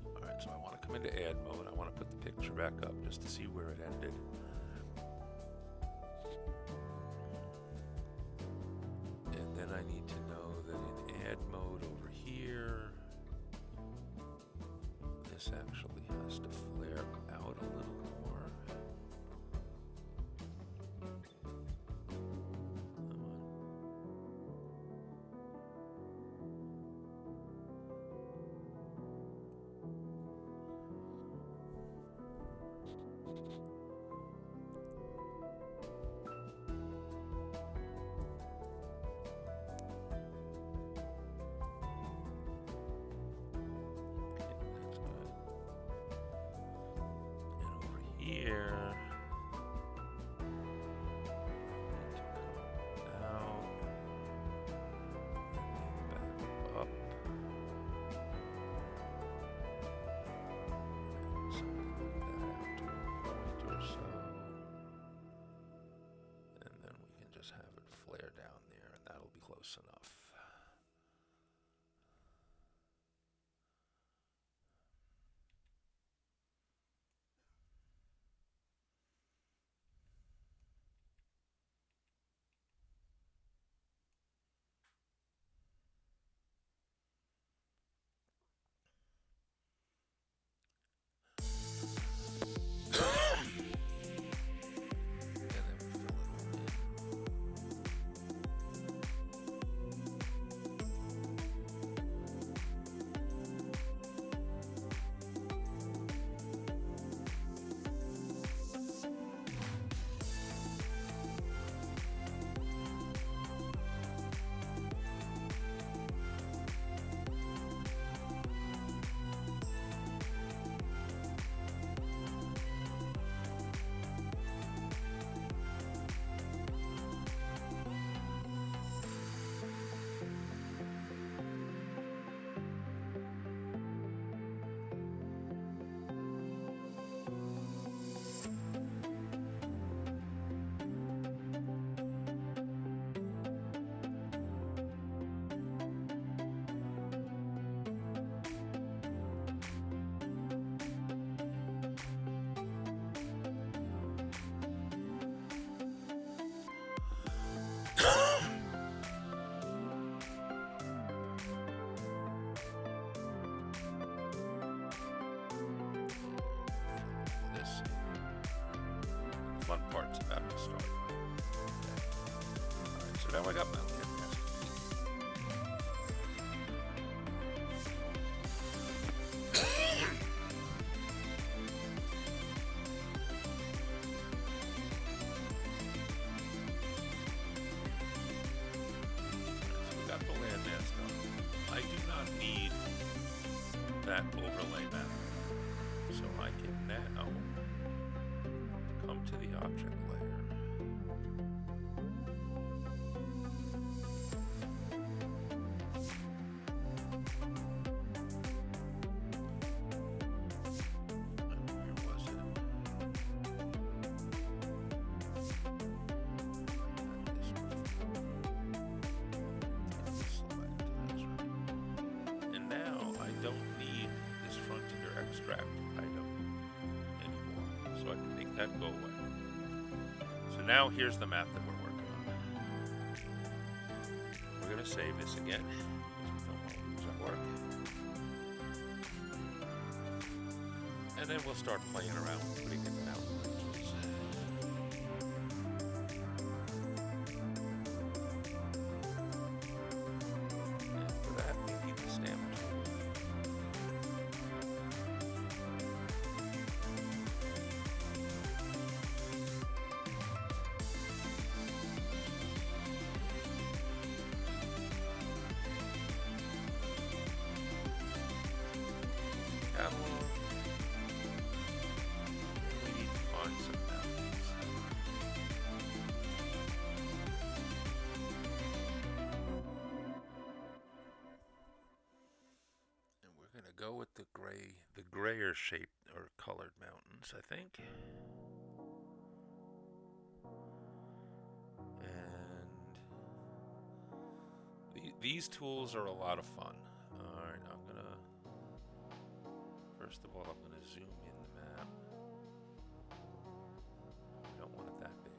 Alright, so I want to come into ad mode. I want to put the picture back up just to see where it ended. And then I need to know that in ad mode over here, this actually has to flare out a little more. Here, down, back up, something like that to a point or so, and then we can just have it flare down there, and that'll be close enough. Fun part's about to start. Alright, so now I got my so we got the landmass done. I do not need that overlay map. So I can now come to the object layer. go away. So now here's the map that we're working on. We're going to save this again, because we don't want to lose our work. And then we'll start playing around with putting in the mountain ranges. And for that, we need the stamp tool. Catalog. We need to find some mountains. And we're going to go with the grayer shaped or colored mountains, I think. And these tools are a lot of fun. Alright, first of all, I'm going to zoom in the map. I don't want it that big.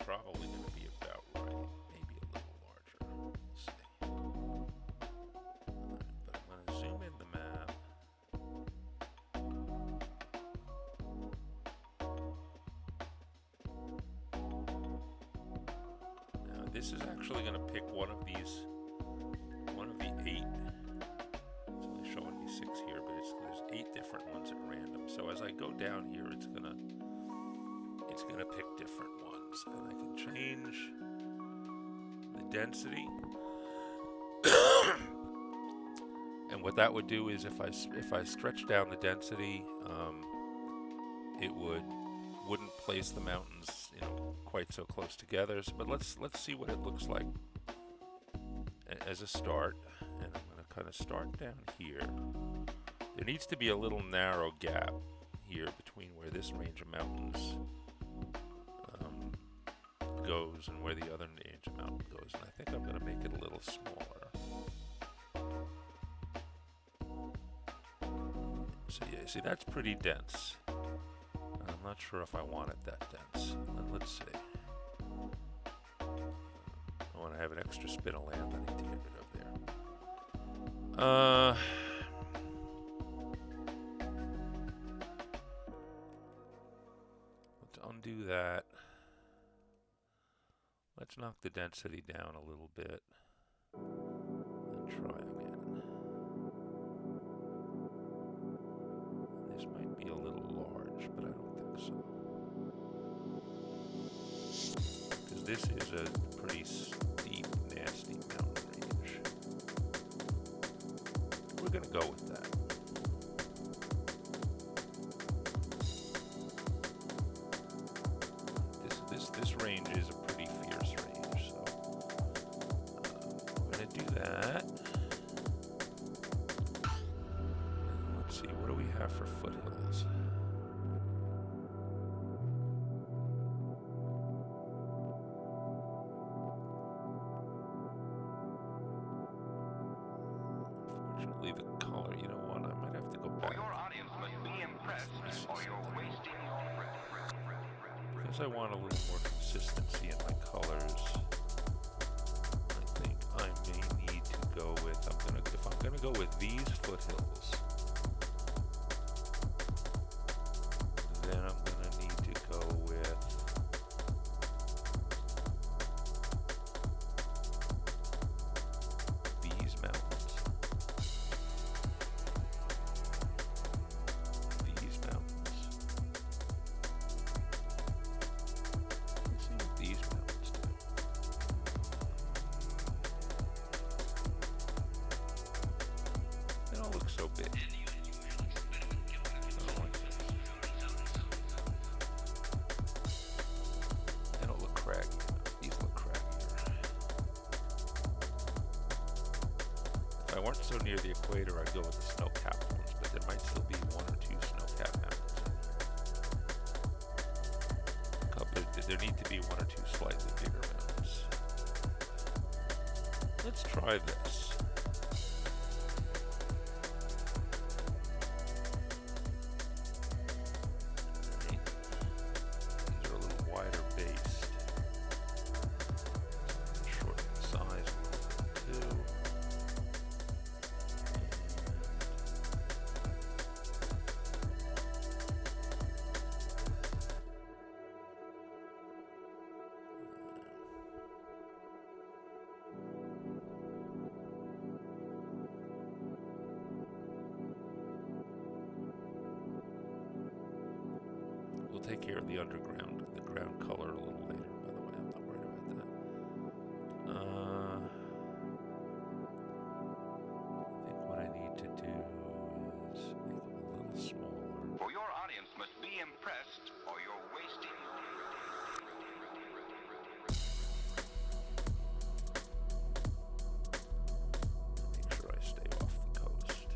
Probably going to be about right, maybe a little larger. We'll see. But I'm going to zoom in the map. Now this is actually going to pick one of the 8. It's only showing me 6 here, but there's 8 different ones at random. So as I go down here, it's gonna pick different ones, and I can change the density. And what that would do is if I stretch down the density, it wouldn't place the mountains, quite so close together. But let's see what it looks like as a start. And I'm going to kind of start down here. There needs to be a little narrow gap here between where this range of mountains goes and where the other range of mountain goes, and I think I'm going to make it a little smaller. So yeah, see, that's pretty dense. I'm not sure if I want it that dense. Let's see. I want to have an extra spin of land I need to get rid of there. Let's undo that. Let's knock the density down a little bit and try again. This might be a little large, but I don't think so. Because this is a pretty steep, nasty mountain range. We're going to go with that. This range is a pretty fierce range, so we're going to do that. And let's see, what do we have for foothills? Unfortunately, the color, you know what, I might have to go back. Your audience must be impressed, or you're wasting your breath. Because I want a little more consistency in my colors, I think I may need to go with, if I'm gonna go with these foothills, then I'm gonna need to go with these mountains. These mountains. Let's see what these mountains do. They don't look so big. I don't like this. They don't look craggy enough. These look craggier. aren't so near the equator, I'd go with the snow-capped ones, but there might still be one or two snow-capped mountains in there. There need to be one or two slightly bigger mountains. Let's try this. These are a little wider based. Shorten the size a little bit too. We'll take care of the ground color a little later, by the way. I'm not worried about that. I think what I need to do is make it a little smaller. For your audience must be impressed, or you're wasting. Make sure I stay off the coast.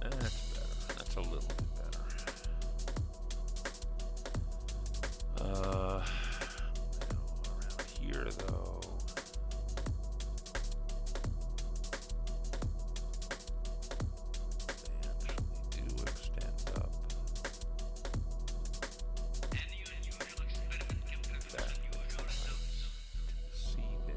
That's better. That's a little bit better. Now around here though. They actually do extend up. That see there.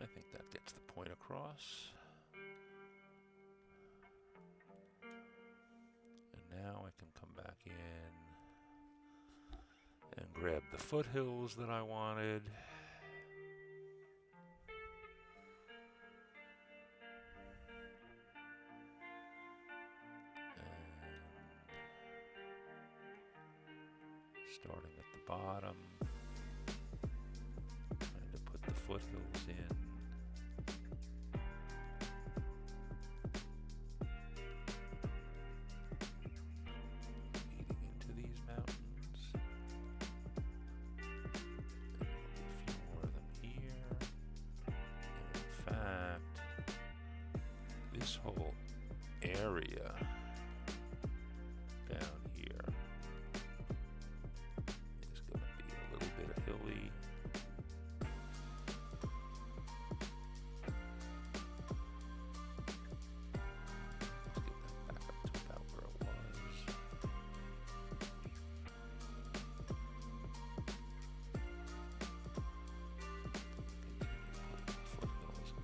I think that gets the point across. And now I can come back in and grab the foothills that I wanted. And starting at the bottom, trying to put the foothills in. Leading into these mountains. And there'll be a few more of them here. And in fact, this whole area down here is going to be a little bit of hilly. Let's get that back up to about where it was. Continue putting the foothills in.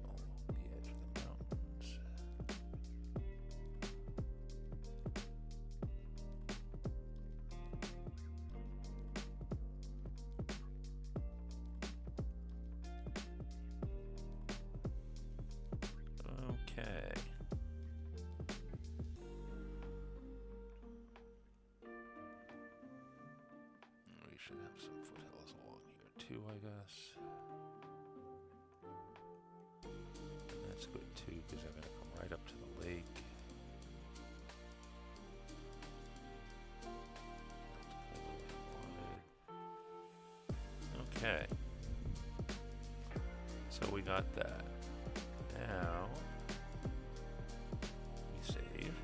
Along the edge of the mountains. Okay. We should have some foothills along here too, I guess. And that's good too, because they're going to come right up to the lake. That's kind of what I wanted. Okay. got that. Now, we save.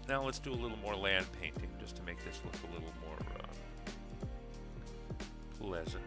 Now let's do a little more land painting just to make this look a little more pleasant.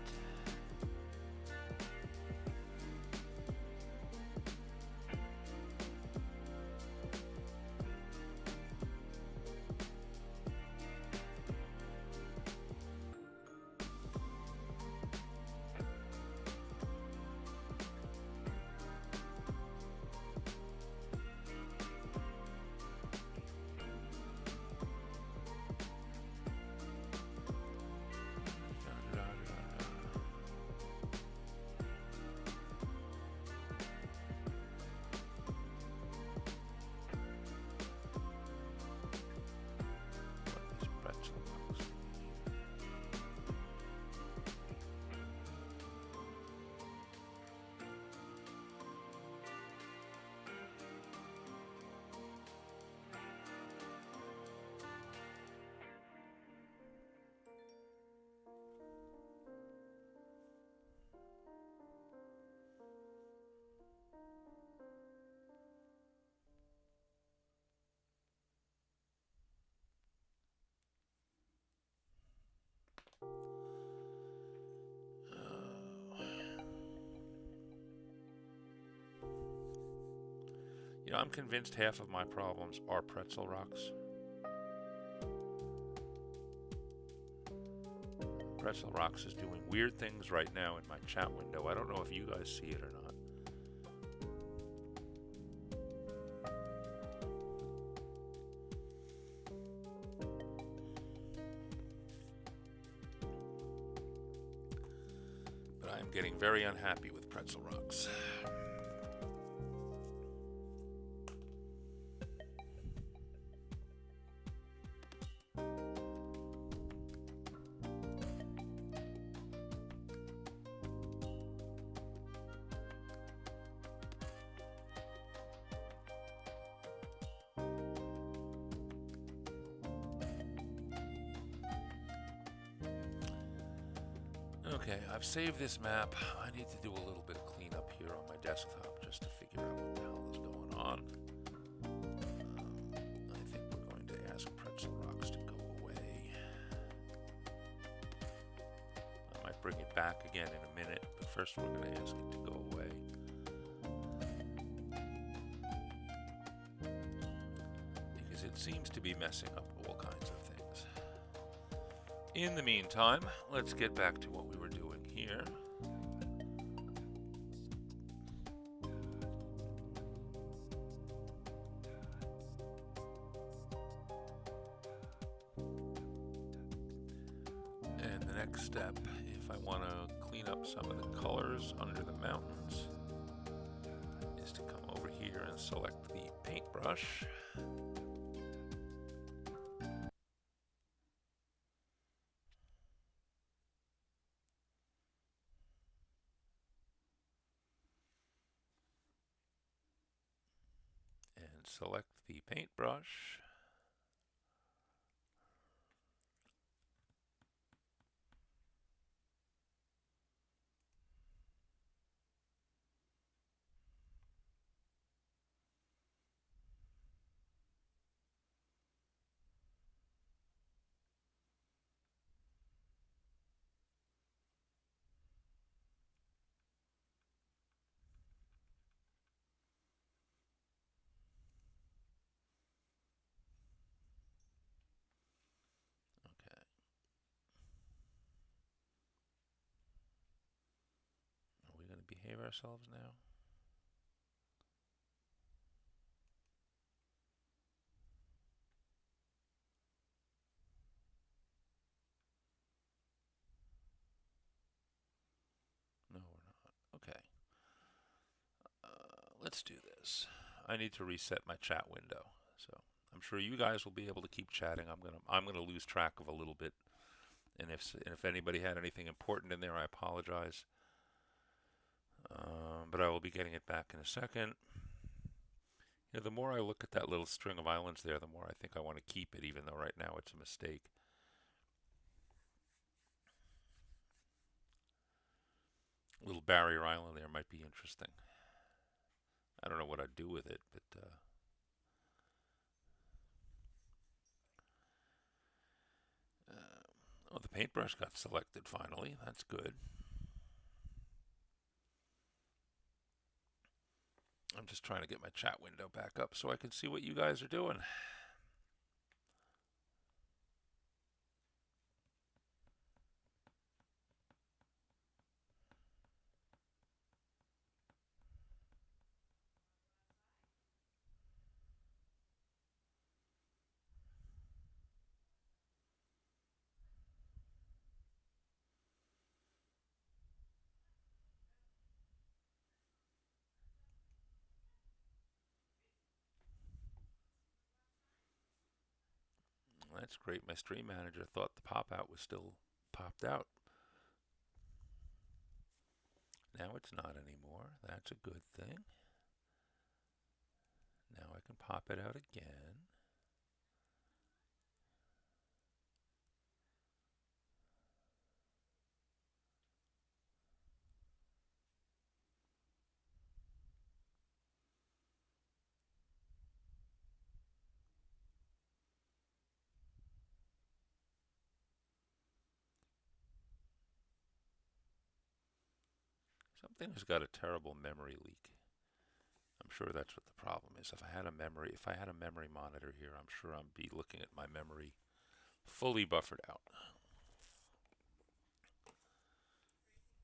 You know, I'm convinced half of my problems are pretzel rocks. Pretzel Rocks is doing weird things right now in my chat window. I don't know if you guys see it or not. But I am getting very unhappy with Pretzel Rocks. Okay, I've saved this map. I need to do a little bit of cleanup here on my desktop just to figure out what the hell is going on. I think we're going to ask Pretzel Rocks to go away. I might bring it back again in a minute, but first we're going to ask it to go away. Because it seems to be messing up all kinds of things. In the meantime, let's get back to what we were doing here. And the next step, if I want to clean up some of the colors under the mountains, is to come over here and select the paintbrush. And select the paintbrush. Okay. Are we going to behave ourselves now? No, we're not. Okay. Let's do this. I need to reset my chat window. So I'm sure you guys will be able to keep chatting. I'm gonna lose track of a little bit. And if anybody had anything important in there, I apologize. But I will be getting it back in a second. You know, the more I look at that little string of islands there, the more I think I want to keep it, even though right now it's a mistake. little barrier island there might be interesting. I don't know what I'd do with it, but oh, the paintbrush got selected finally. That's good. I'm just trying to get my chat window back up so I can see what you guys are doing. That's great. My stream manager thought the pop out was still popped out. Now it's not anymore. That's a good thing. Now I can pop it out again. Something has got a terrible memory leak. I'm sure that's what the problem is. If I had a memory monitor here, I'm sure I'd be looking at my memory fully buffered out.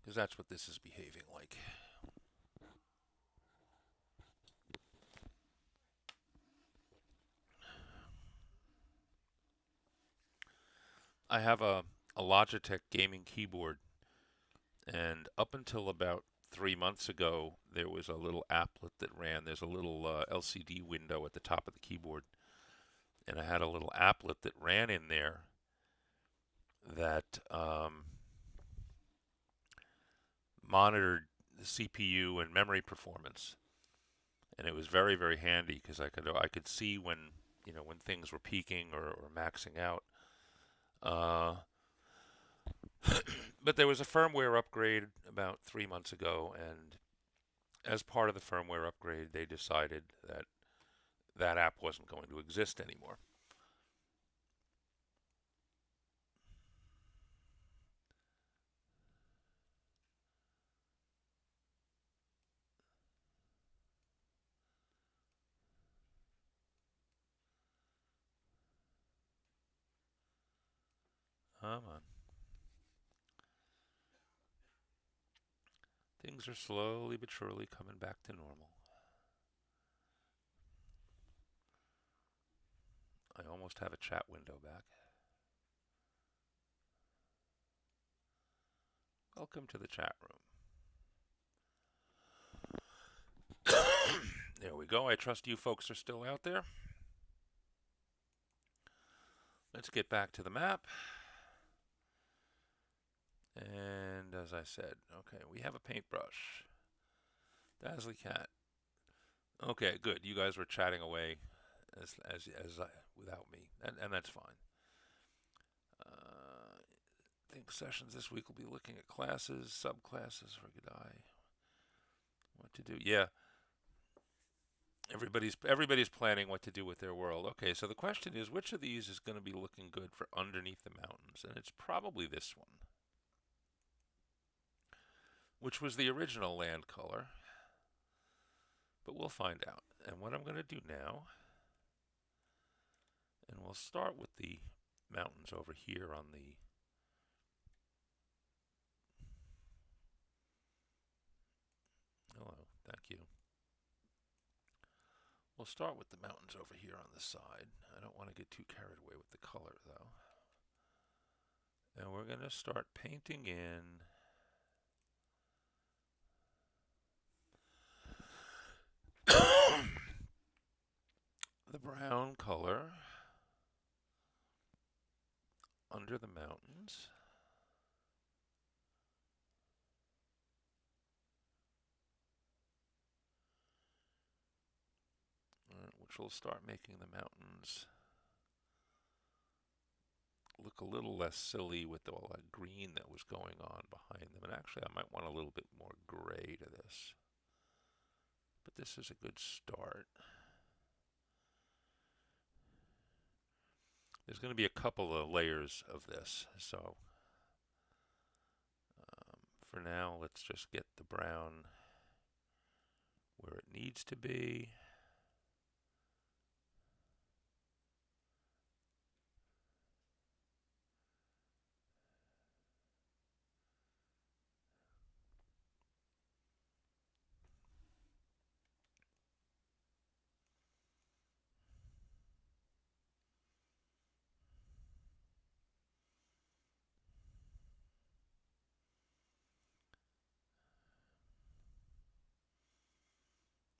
Because that's what this is behaving like. I have a Logitech gaming keyboard, and up until about 3 months ago, there was a little applet that ran. There's a little LCD window at the top of the keyboard, and I had a little applet that ran in there that monitored the CPU and memory performance, and it was very very handy because I could see when things were peaking or maxing out. Uh, but there was a firmware upgrade about 3 months ago, and as part of the firmware upgrade, they decided that that app wasn't going to exist anymore. Come on. Things are slowly but surely coming back to normal. I almost have a chat window back. Welcome to the chat room. There we go. I trust you folks are still out there. Let's get back to the map. And as I said, okay, we have a paintbrush. Dazzly Cat. Okay, good. You guys were chatting away without me, and that's fine. I think sessions this week will be looking at classes, subclasses for Godai. What to do? Yeah, everybody's planning what to do with their world. Okay, so the question is, which of these is going to be looking good for underneath the mountains? And it's probably this one, which was the original land color. But we'll find out. And what I'm going to do now, and we'll start with the mountains over here on the hello, thank you. We'll start with the mountains over here on the side. I don't want to get too carried away with the color though. And we're going to start painting in the brown color under the mountains. Which will start making the mountains look a little less silly with all that green that was going on behind them. And actually, I might want a little bit more gray to this. But this is a good start. There's going to be a couple of layers of this, so for now, let's just get the brown where it needs to be.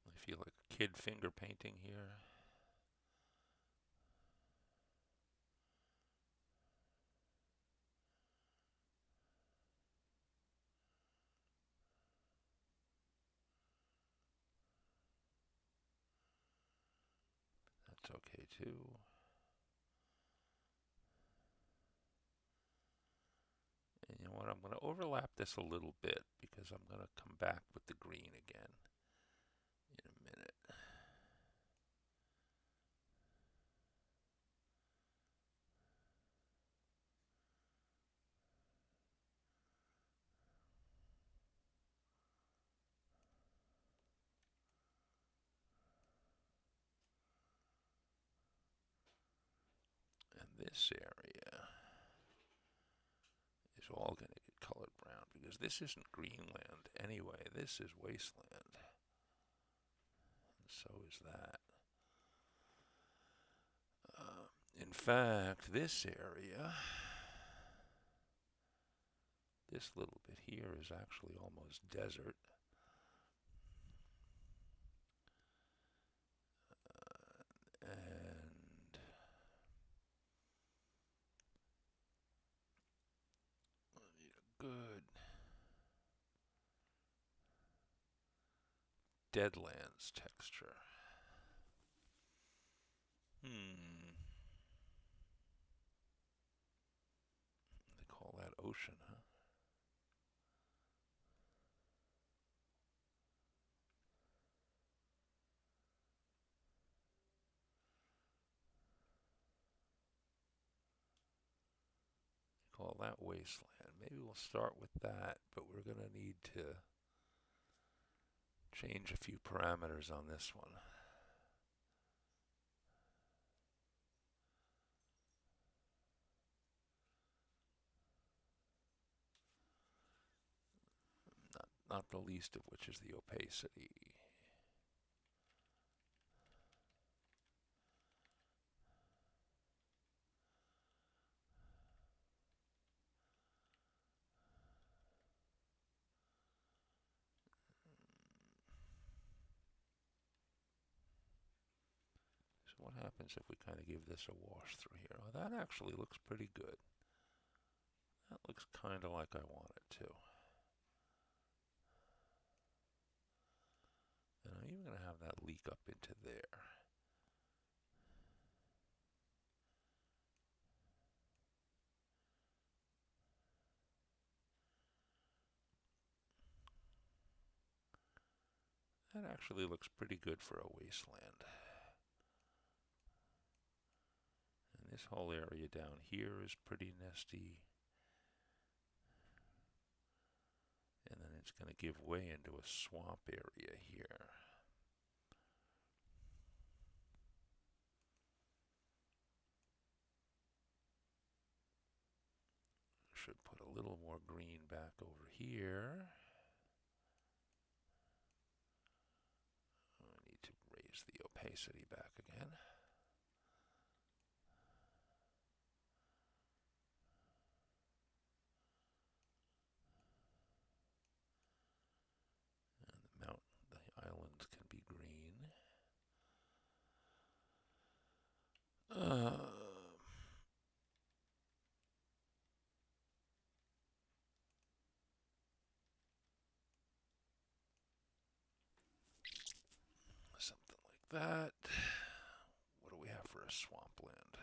I feel like a kid finger painting here. That's okay too. And you know what? I'm going to overlap this a little bit because I'm going to come back with the green again in a minute. And this area is all going to get colored brown because this isn't Greenland anyway. This is wasteland. And so is that. In fact, this area, this little bit here is actually almost desert. And we need a good Deadlands texture. They call that ocean, huh? Call that wasteland. Maybe we'll start with that, but we're going to need to change a few parameters on this one. Not the least of which is the opacity. So what happens if we kind of give this a wash through here? Oh, that actually looks pretty good. That looks kind of like I want it to. And I'm even going to have that leak up into there. That actually looks pretty good for a wasteland. And this whole area down here is pretty nesty. And then it's going to give way into a swamp area here. Should put a little more green back over here. I need to raise the opacity back again. And the islands can be green. Something like that. What do we have for a swampland?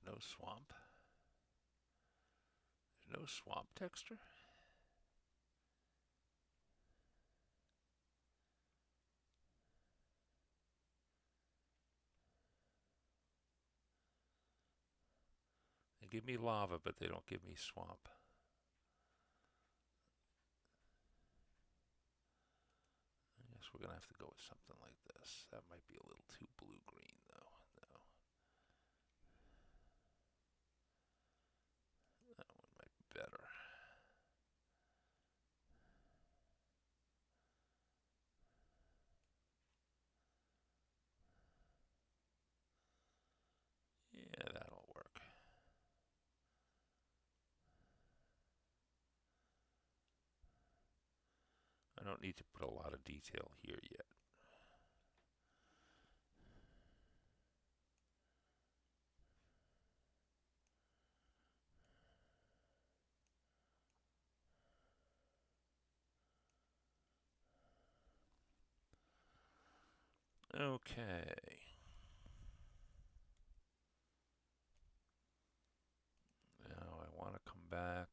There's no swamp. There's no swamp texture. They give me lava, but they don't give me swamp. I guess we're gonna have to go with something like this. That might be a little too blue-green, though. No, that one might be better. Yeah, that'll work. I don't need to put a lot of detail here yet. Okay. Now I want to come back.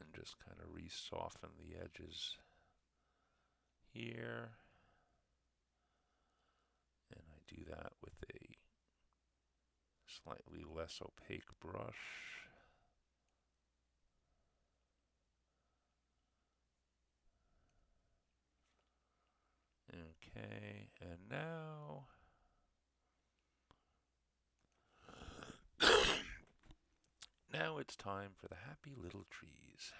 And just kind of re-soften the edges here. And I do that with a slightly less opaque brush. Okay, and now now it's time for the happy little trees.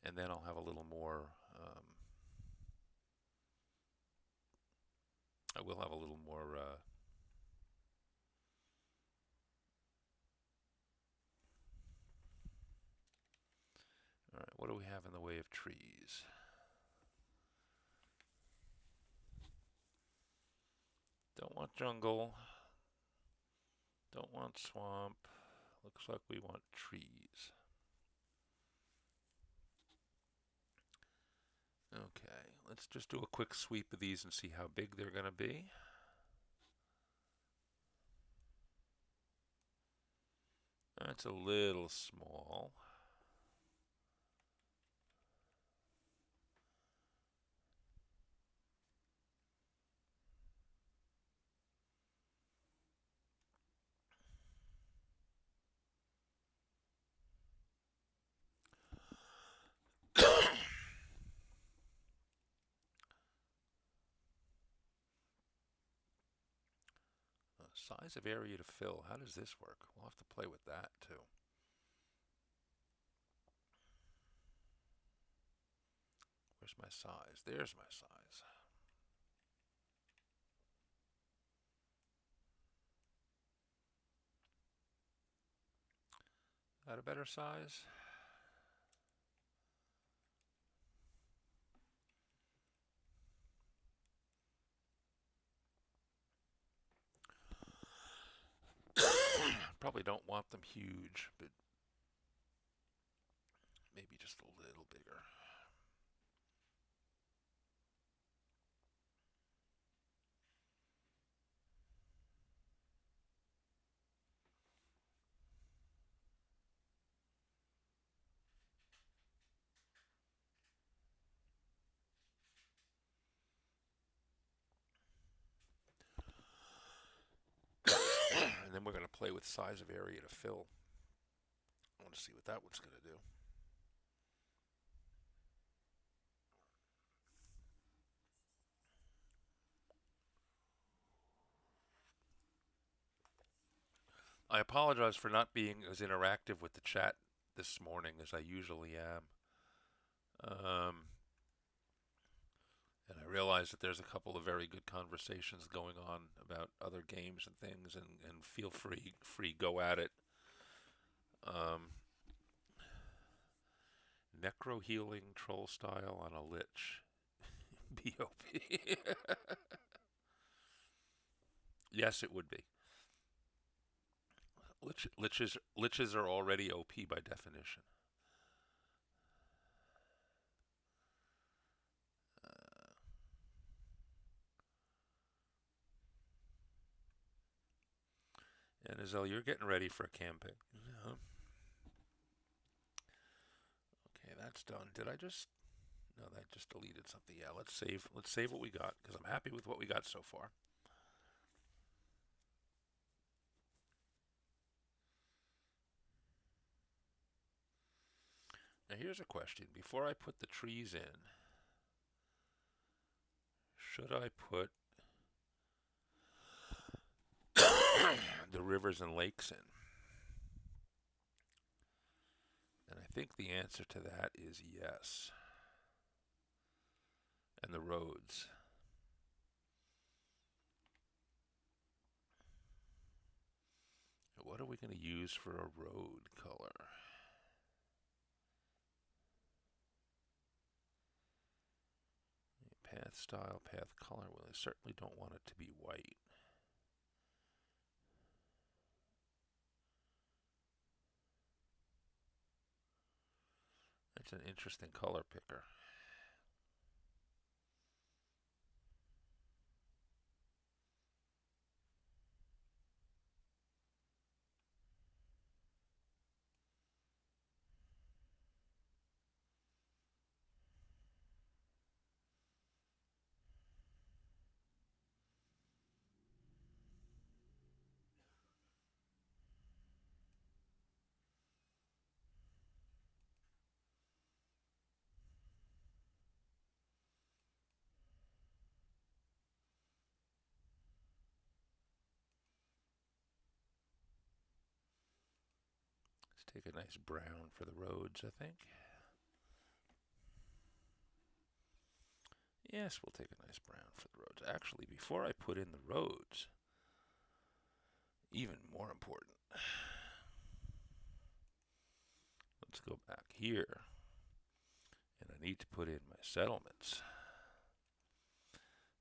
And then I'll have a little more, I will have a little more, all right, what do we have in the way of trees? Don't want jungle. Don't want swamp. Looks like we want trees. Okay, let's just do a quick sweep of these and see how big they're going to be. That's a little small. Size of area to fill. How does this work? We'll have to play with that too. Where's my size? There's my size. Is that a better size? Probably don't want them huge, but maybe just a little bigger. And then we're going to play with size of area to fill. I want to see what that one's going to do. I apologize for not being as interactive with the chat this morning as I usually am. And I realize that there's a couple of very good conversations going on about other games and things, and feel free go at it. Necro healing troll style on a lich. BOP. Yes, it would be. Liches are already OP by definition. And Azelle, you're getting ready for a campaign. Yeah. Okay, that's done. Did I just? No, that just deleted something. Yeah, let's save. Let's save what we got because I'm happy with what we got so far. Now here's a question. Before I put the trees in, should I put the rivers and lakes in? And I think the answer to that is yes. And the roads. What are we going to use for a road color? Path style, path color. Well, I certainly don't want it to be white. That's an interesting color picker. Let's take a nice brown for the roads, I think. Yes, we'll take a nice brown for the roads. Actually, before I put in the roads, even more important, let's go back here. And I need to put in my settlements.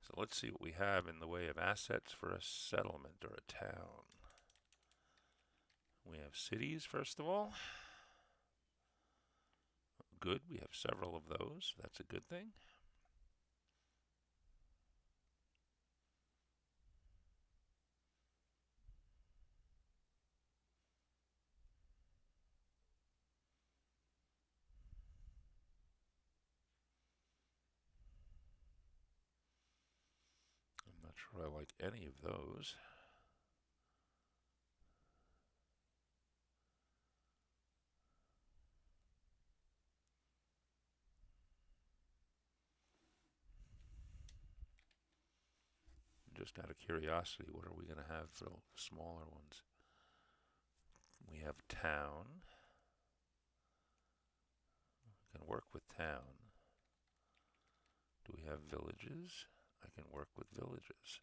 So let's see what we have in the way of assets for a settlement or a town. We have cities, first of all. Good, we have several of those. That's a good thing. I'm not sure I like any of those. Just out of curiosity, what are we going to have for the smaller ones? We have town. I can work with town. Do we have villages? I can work with villages.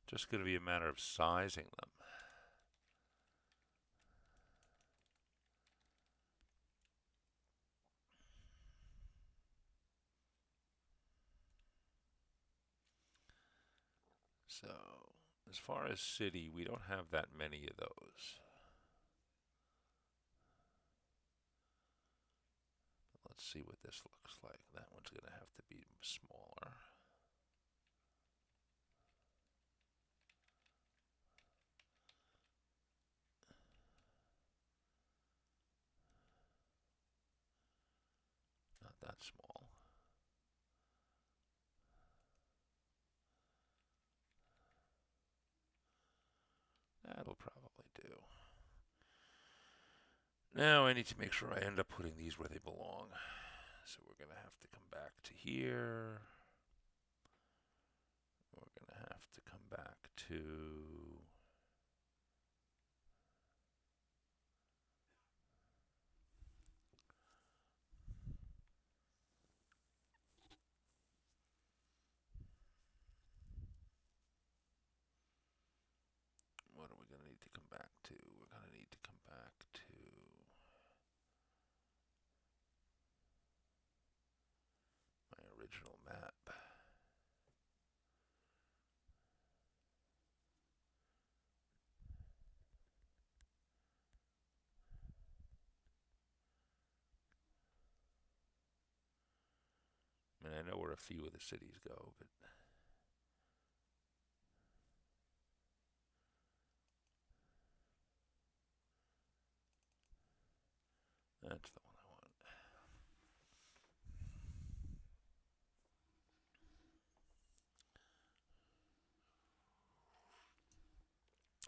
Just going to be a matter of sizing them. So, as far as city, we don't have that many of those. Let's see what this looks like. That one's going to have to be smaller. Not that small. That'll probably do. Now I need to make sure I end up putting these where they belong. So we're going to have to come back to here. We're going to have to come back to... What are we going to need to come back to? We're going to need to come back to... original map. I mean, I know where a few of the cities go, but that's the one I want.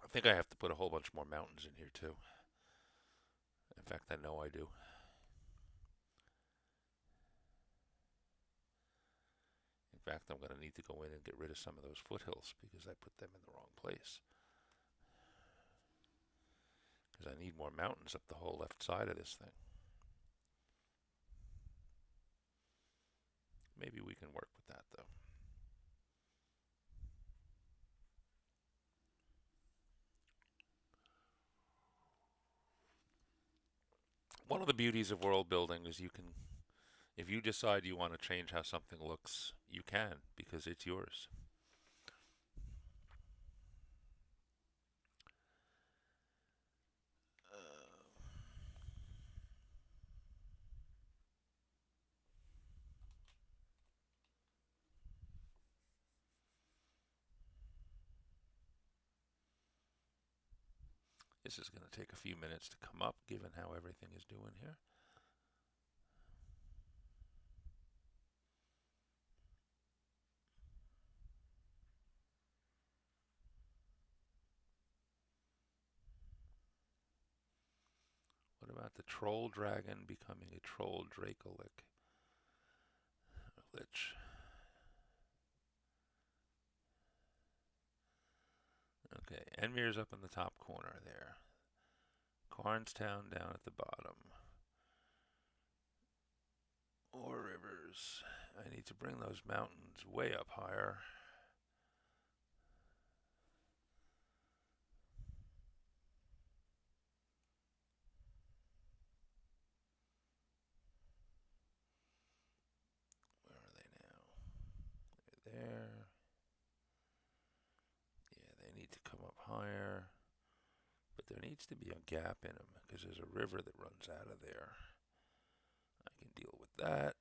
I think I have to put a whole bunch more mountains in here too. In fact, I know I do. In fact, I'm going to need to go in and get rid of some of those foothills because I put them in the wrong place. Because I need more mountains up the whole left side of this thing. Maybe we can work with that though. One of the beauties of world building is you can, if you decide you want to change how something looks, you can because it's yours. This is going to take a few minutes to come up given how everything is doing here. What about the troll dragon becoming a troll Dracolic? Lich. Okay, Enmir's up in the top corner there. Carnstown down at the bottom. Or rivers. I need to bring those mountains way up higher. Where are they now? They're there. Yeah, they need to come up higher. But there needs to be a gap in them because there's a river that runs out of there. I can deal with that.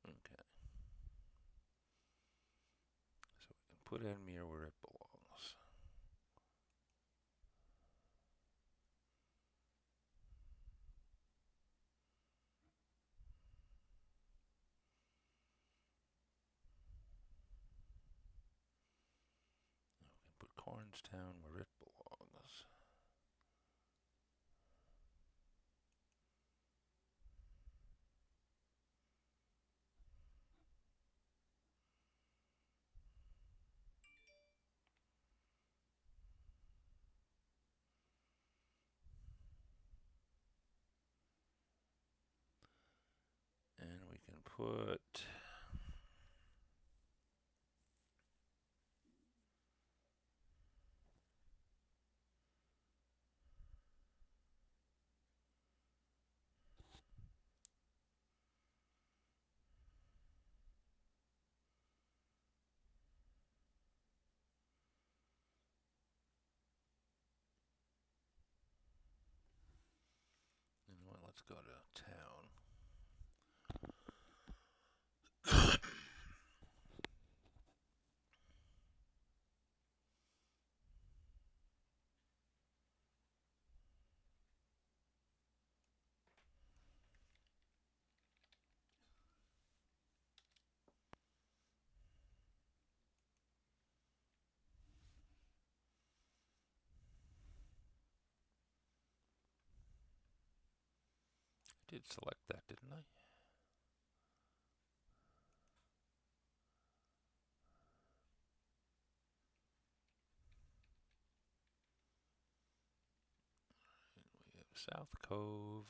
Okay. So we can put Enmir where it belongs. We can put Carnstown where it belongs. And we can put let's go to town. I did select that, didn't I? South Cove.